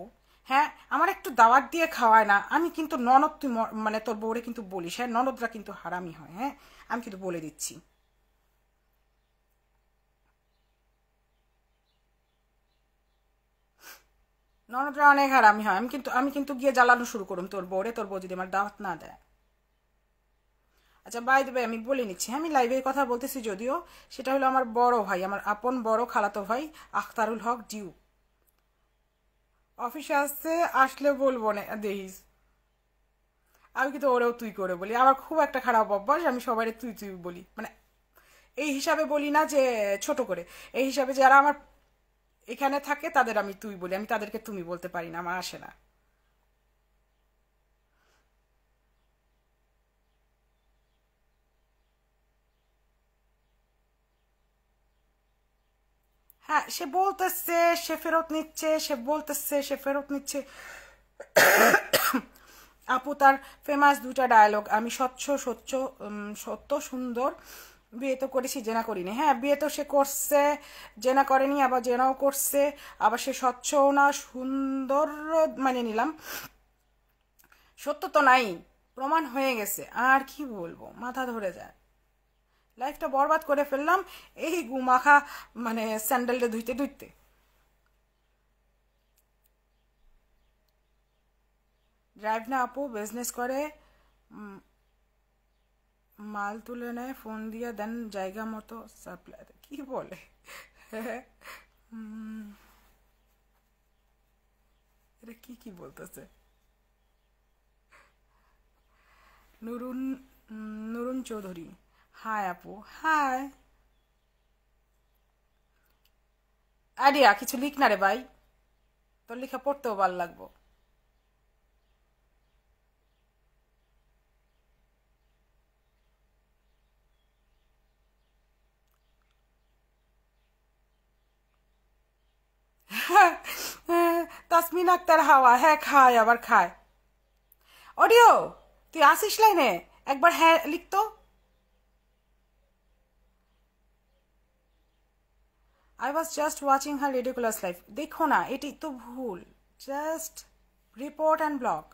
হ্যাঁ আমার একটু দাওয়াত দিয়ে খাওয়ায় না। আমি কিন্তু ননদ, তুই মানে তোর বউরে কিন্তু বলিস, হ্যাঁ ননদরা কিন্তু হারামি হয়, হ্যাঁ আমি কিন্তু বলে দিচ্ছি। ননদরা অনেক হারামি হয়, আমি কিন্তু গিয়ে জ্বালানো শুরু করুম তোর বউরে, তোর বউ যদি আমার দাওয়াত না দেয়। আচ্ছা বাই দেবে, আমি বলে নিচ্ছি, হ্যাঁ আমি লাইভে কথা বলতেছি যদিও, সেটা হলো আমার বড় ভাই, আমার আপন বড় খালাতো ভাই আখতারুল হক ডিউ। অফিসে আসছে, আসলে বলবো না দেখিস। আমি কিন্তু ওরেও তুই করে বলি, আমার খুব একটা খারাপ অভ্যাস, আমি সবাই তুই তুই বলি, মানে এই হিসাবে বলি না যে ছোট করে, এই হিসাবে যারা আমার এখানে থাকে তাদের আমি তুই বলি, আমি তাদেরকে তুমি বলতে পারি না, আমার আসে না। হ্যাঁ সে বলতেছে সে ফেরত নিচ্ছে, সে বলতেছে সে ফেরত নিচ্ছে। আপু তার ফেমাস দুটা ডায়লগ, আমি স্বচ্ছ সচ্ছ সত্য সুন্দর, বিয়ে তো করেছি জেনা করিনি। হ্যাঁ বিয়ে তো সে করছে, জেনা করেনি, আবার জেনাও করছে, আবার সে স্বচ্ছও না সুন্দর, মানে নিলাম, সত্য তো নাই, প্রমাণ হয়ে গেছে, আর কি বলবো, মাথা ধরে যায়। লাইফটা বরবাদ করে ফেললাম এই গুমাখা মানে স্যান্ডেলটা ধুইতে ধুইতে। ড্রাইভ না আপু, বিজনেস করে, মাল তুলে নেয়, ফোন দিয়ে দেন জায়গা মতো সাপ্লাই, কি বলে? এটা কি কি বলতেছে? নুরুন, নুরুন চৌধুরী, হাই আপু হাই। আইডিয়া কিছু লিখ না রে ভাই, তোর লেখা পড়তেও ভালো লাগবো। আসমিন আক্তার হাওয়া, হ্যাঁ খায়, আবার খায়। অডিও, তুই আসিস লাইনে? একবার হ্যাঁ লিখতো। I was just watching her ridiculous life. দেখো না, এটি তো ভুল। Just report and block.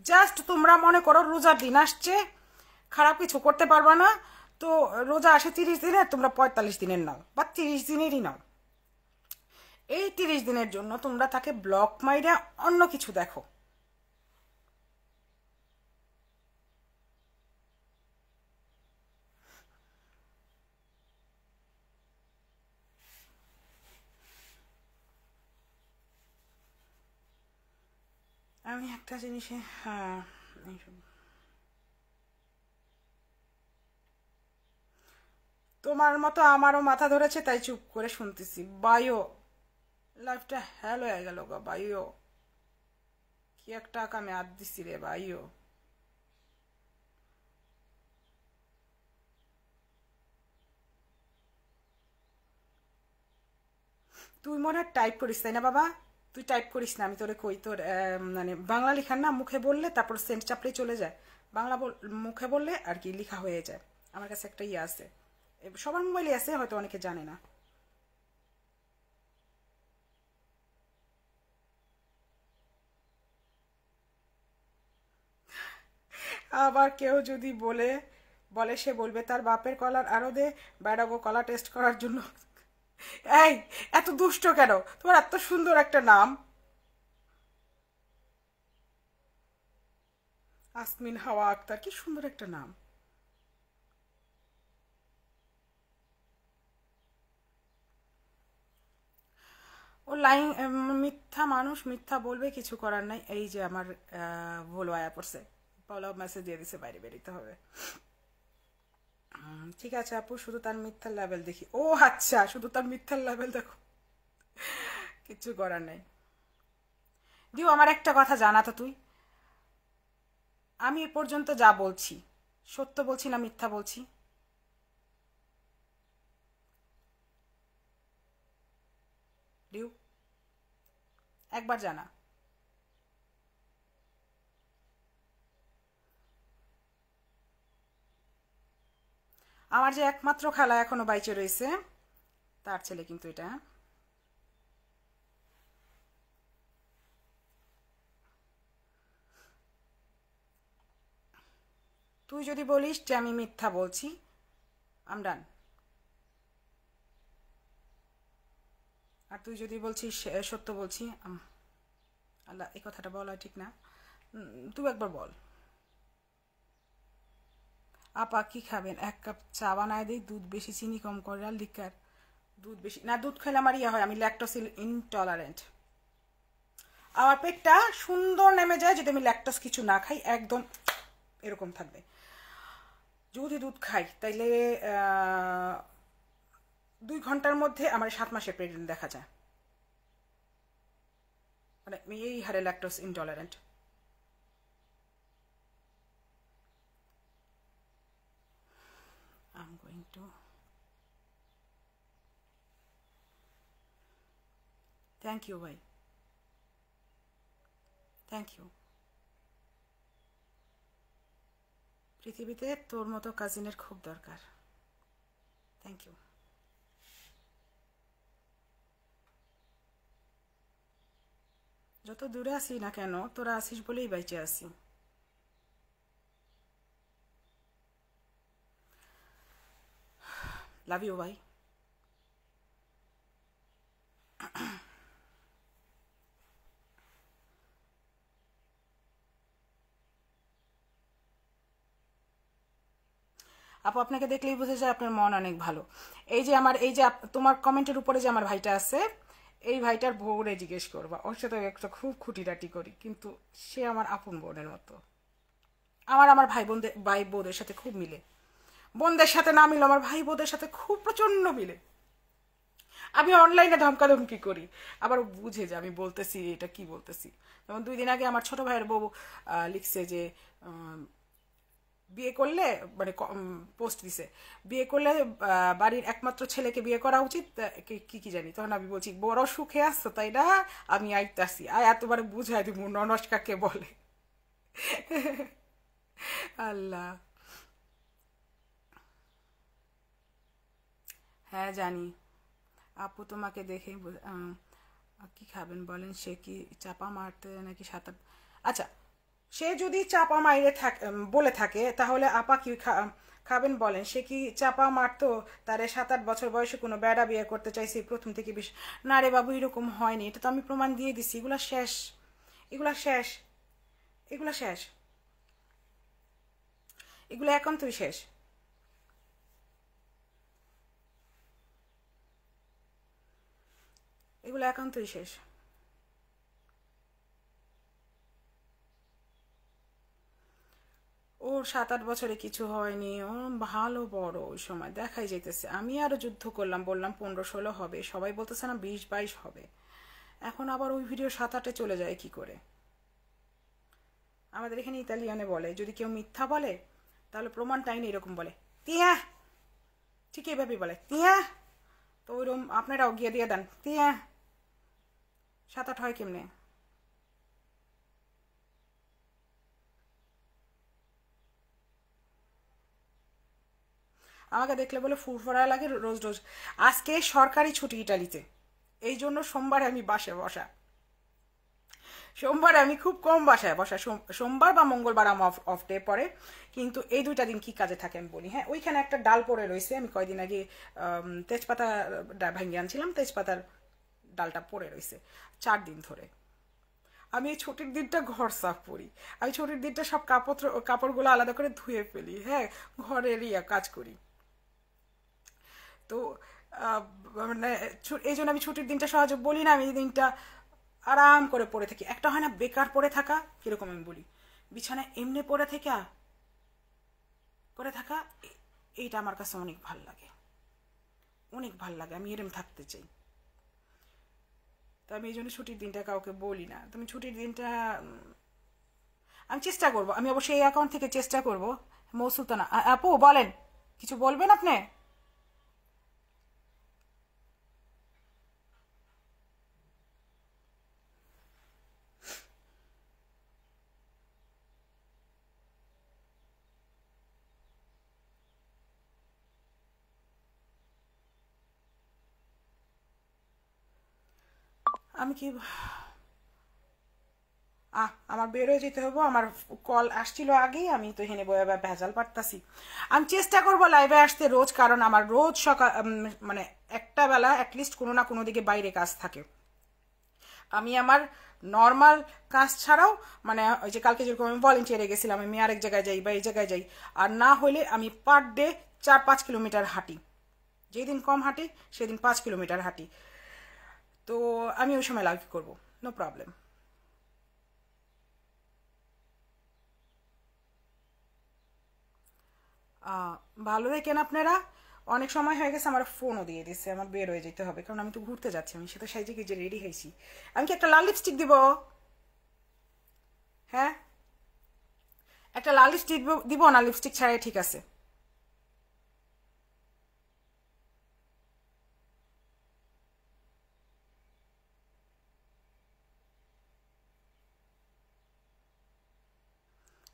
Just তোমরা মনে করো রোজার দিন আসছে, খারাপ কিছু করতে পারবা না, তো রোজা আসে 30 দিনের, তোমরা 45 দিনের নাও বা 30 দিনেরই নাও। এই 30 দিনের জন্য তোমরা তাকে ব্লক মাইরা অন্য কিছু দেখো। আমি একটা জিনিসে হ্যাঁ, তোমার মতো আমারও মাথা ধরেছে, তাই চুপ করে শুনতেছি। বায়ো, লাইফটা হ্যালো হয়ে গেল গো বায়ো। কি একটা কামে আদ দিছি রে বায়ো। তুই মনে হয় টাইপ করিস তাই না বাবা? তুই টাইপ করিস না, আমি তোরে কই, তোর মানে বাংলা লেখার না, মুখে বললে তারপর সেন্ট চাপলেই চলে যায়। বাংলা মুখে বললে আর কি লেখা হয়ে যায়। আমার কাছে একটা ইয়ে আছে, সবার মোবাইলে আছে, হয়তো অনেকে জানে না। আবার কেউ যদি বলে বলে সে বলবে তার বাপের কলার আরো দে, বেড়াবো কলা টেস্ট করার জন্য। এই, এত দুষ্ট কেন? তোমার এত সুন্দর একটা নাম, আসমিন হাওয়া আক্তার, কি সুন্দর একটা নাম। ও লাইন, মিথ্যা মানুষ মিথ্যা বলবে, কিছু করার নাই। এই যে আমার ভুল আয়া পড়ছে, বলো মেসেজ দিয়ে দিছে, বাইরে বেরিতে হবে। ঠিক আছে আপু, শুধু তার মিথ্যার লেভেল দেখি। ও আচ্ছা, শুধু তার মিথ্যার লেভেল দেখো, কিছু করার নাই। দিও, আমার একটা কথা জানা তো তুই, আমি এ পর্যন্ত যা বলছি সত্য বলছি না মিথ্যা বলছি? দিও, একবার জানা। আমার যে একমাত্র খালা এখনো বাইচে রয়েছে, তার ছেলে কিন্তু এটা। তুই যদি বলিস যে আমি মিথ্যা বলছি, আম ডান। আর তুই যদি বলছিস সত্য বলছি, আল্লাহ, এই কথাটা বলা ঠিক না। তুই একবার বল। আপা কি খাবেন? 1 কাপ চা বানায় দিই, দুধ বেশি, চিনি কম করে, আর লিকার। দুধ বেশি না, দুধ খেলে আমার ইয়ে হয়, আমি ল্যাকটোসিল ইনটলারেন্ট। আমার পেটটা সুন্দর নেমে যায় যদি আমি ল্যাকটোস কিছু না খাই, একদম এরকম থাকবে। যদি দুধ খাই তাইলে 2 ঘন্টার মধ্যে আমার 7 মাসের প্রেগনেন্ট দেখা যায়। মানে আমি এই হারে lactose intolerant. I'm going to thank you ভাই, থ্যাংক ইউ। পৃথিবীতে তোর মতো কাজিনের খুব দরকার। Thank you. যত দূরে আসি না কেন, তোরা আসিস বলেই বাইচে আসি। লাভ ইউ ভাই। আপু আপনাকে দেখলেই বুঝে যায় আপনার মন অনেক ভালো। এই যে আমার, এই যে তোমার কমেন্টের উপরে যে আমার ভাইটা আছে, এই ভাইটার বউরে জিজ্ঞেস করবা, ওর সাথে একটা খুব খুঁটিনাটি করি, কিন্তু সে আমার আপন বোনের মতো। আমার আমার ভাই বোনদের সাথে খুব মিলে। বোনদের সাথে না মিলে আমার ভাই বোনদের সাথে খুব প্রচন্ড মিলে। আমি অনলাইনে ধমকাধমকি করি, আবার বুঝে যে আমি বলতেছি এটা কি বলতেছি। যেমন 2 দিন আগে আমার ছোট ভাইয়ের বউ লিখছে যে বিয়ে করলে মানে পোস্ট দিছে, বিয়ে করলে বাড়ির একমাত্র ছেলেকে বিয়ে করা উচিত, কি কি জানি। তখন আমি বলছি বড় সুখে আসছো তাই না, আমি আইতাছি, এতবার বুঝাই দিব ননস্কাকে বলে। আল্লাহ। হ্যাঁ জানি। আপু তোমাকে দেখেই কি খাবেন বলেন, সে কি চাপা মারতে নাকি সাঁতার? আচ্ছা, সে যদি চাপা মাইরে থাকে বলে থাকে, তাহলে আপা কি খাবেন বলেন, সে কি চাপা মারতো? তারে 7-8 বছর বয়সে কোনো বেড়া বিয়ে করতে চাইছি প্রথম থেকে বেশ। না রে বাবু, এরকম হয়নি, এটা তো আমি প্রমাণ দিয়ে দিছি। এগুলা শেষ, এগুলা শেষ, এগুলা শেষ, এগুলো একান্তই শেষ। এগুলো একান্তই শেষ। ওর 7-8 বছরে কিছু হয়নি, ও ভালো বড় ওই সময় দেখাই যাইতেছে। আমি আরো যুদ্ধ করলাম, বললাম 15-16 হবে, সবাই বলতেছে না 20-22 হবে। এখন আবার ওই ভিডিও 7-8-এ চলে যায় কি করে? আমাদের এখানে ইতালিয়ানে বলে, যদি কেউ মিথ্যা বলে তাহলে প্রমাণটাই নেই, এরকম বলে তিয়া, ঠিক এইভাবেই বলে তিয়া। তো ওইরকম আপনারাও গিয়ে দিয়ে দেন তিয়া। 7-8 হয় কেমনে? আমাকে দেখলে বলে ফুরফুরা লাগে রোজ রোজ। আজকে সরকারি ছুটি ইটালিতে, এই জন্য সোমবার আমি বাসে বসা। সোমবার আমি খুব কম বাসায় বসা, সোমবার বা মঙ্গলবার আমার অফ ডে পরে। কিন্তু এই 2টা দিন কি কাজে থাকে আমি বলি। হ্যাঁ, ওইখানে একটা ডাল পড়ে রয়েছে, আমি কয়দিন আগে তেজপাতা ভাঙিয়ে আনছিলাম, তেজপাতার ডালটা পড়ে রয়েছে 4 দিন ধরে। আমি এই ছুটির দিনটা ঘর সাফ করি, আমি ছুটির দিনটা সব কাপড়গুলো আলাদা করে ধুয়ে ফেলি। হ্যাঁ, ঘরের কাজ করি। তো আহ, মানে এই জন্য আমি ছুটির দিনটা সহজে বলি না, আমি এই দিনটা আরাম করে পড়ে থাকি। একটা হয় না বেকার পড়ে থাকা, কিরকম আমি বলি, বিছানায় এমনি পড়ে থাকা এইটা আমার কাছে অনেক ভাল লাগে, অনেক ভাল লাগে, আমি এরম থাকতে চাই। তো আমি এই জন্য ছুটির দিনটা কাউকে বলি না। তুমি ছুটির দিনটা আমি চেষ্টা করব, আমি অবশ্যই এই অ্যাকাউন্ট থেকে চেষ্টা করব। মৌসুলতানা আপু বলেন, কিছু বলবেন আপনি? আমি কি আমার বের হয়ে যেতে হবে, আমার কল আসছিল আগেই, আমি তো হেনে বয়ে ভেজাল পারতাছি। আমি চেষ্টা করব লাইভে আসতে রোজ, কারণ আমার রোজ সকাল মানে একটা বেলা অ্যাটলিস্ট কোনো না কোনো দিকে বাইরে কাজ থাকে। আমি আমার নর্মাল কাজ ছাড়াও, মানে ওই যে কালকে যেরকম আমি ভলেন্টিয়ারে গেছিলাম, আমি আরেক জায়গায় যাই বা এই জায়গায় যাই, আর না হলে আমি পার ডে 4-5 কিলোমিটার হাঁটি। যেদিন কম হাঁটি সেদিন 5 কিলোমিটার হাঁটি। তো আমি ওই সময় লাইভ করবো, নো প্রবলেম। ভালো দেখেন আপনারা। অনেক সময় হয়ে গেছে, আমার ফোনও দিয়ে দিচ্ছে, আমার বের হয়ে যেতে হবে, কারণ আমি তো ঘুরতে যাচ্ছি। আমি সেটা সাইজে গিয়ে রেডি হয়েছি। আমি কি একটা লাল লিপস্টিক দিব? হ্যাঁ, একটা লাল লিপস্টিক দিব না লিপস্টিক ছাড়াই ঠিক আছে?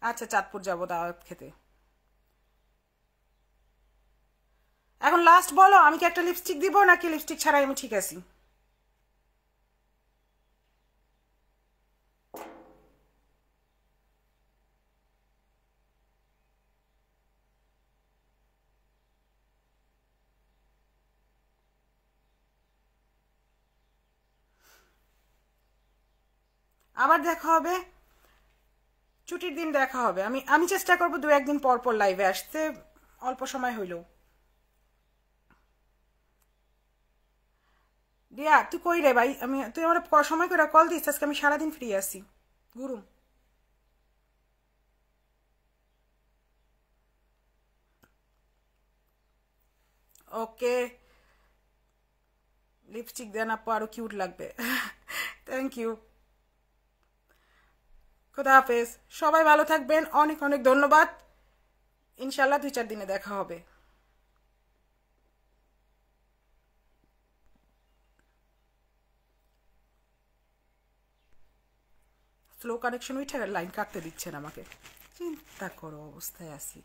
আচ্ছা, চাঁদপুর যাবো দাওয়াত খেতে। এখন লাস্ট বলো, আমি কি একটা লিপস্টিক দিব নাকি লিপস্টিক ছাড়াই আমি ঠিক আছি? আবার দেখা হবে, ছুটির দিন দেখা হবে। আমি আমি চেষ্টা করবো 2-1 দিন পর পর লাইভে আসতে, অল্প সময় হইলেও। দিয়া তুই কই রে ভাই? তুই আমার সময় করে কল দিস, আজকে আমি সারাদিন ফ্রি আছি। গুরু, ওকে। লিপস্টিক দেন আপু, আরো কিউট লাগবে। Thank you. খোদা হাফেজ। সবাই ভালো থাকবেন, অনেক অনেক ধন্যবাদ। ইনশাল্লাহ 2-4 দিনে দেখা হবে। স্লো কানেকশন উঠে লাইন কাটতে দিচ্ছেন আমাকে, চিন্তা করো অবস্থায় আছি।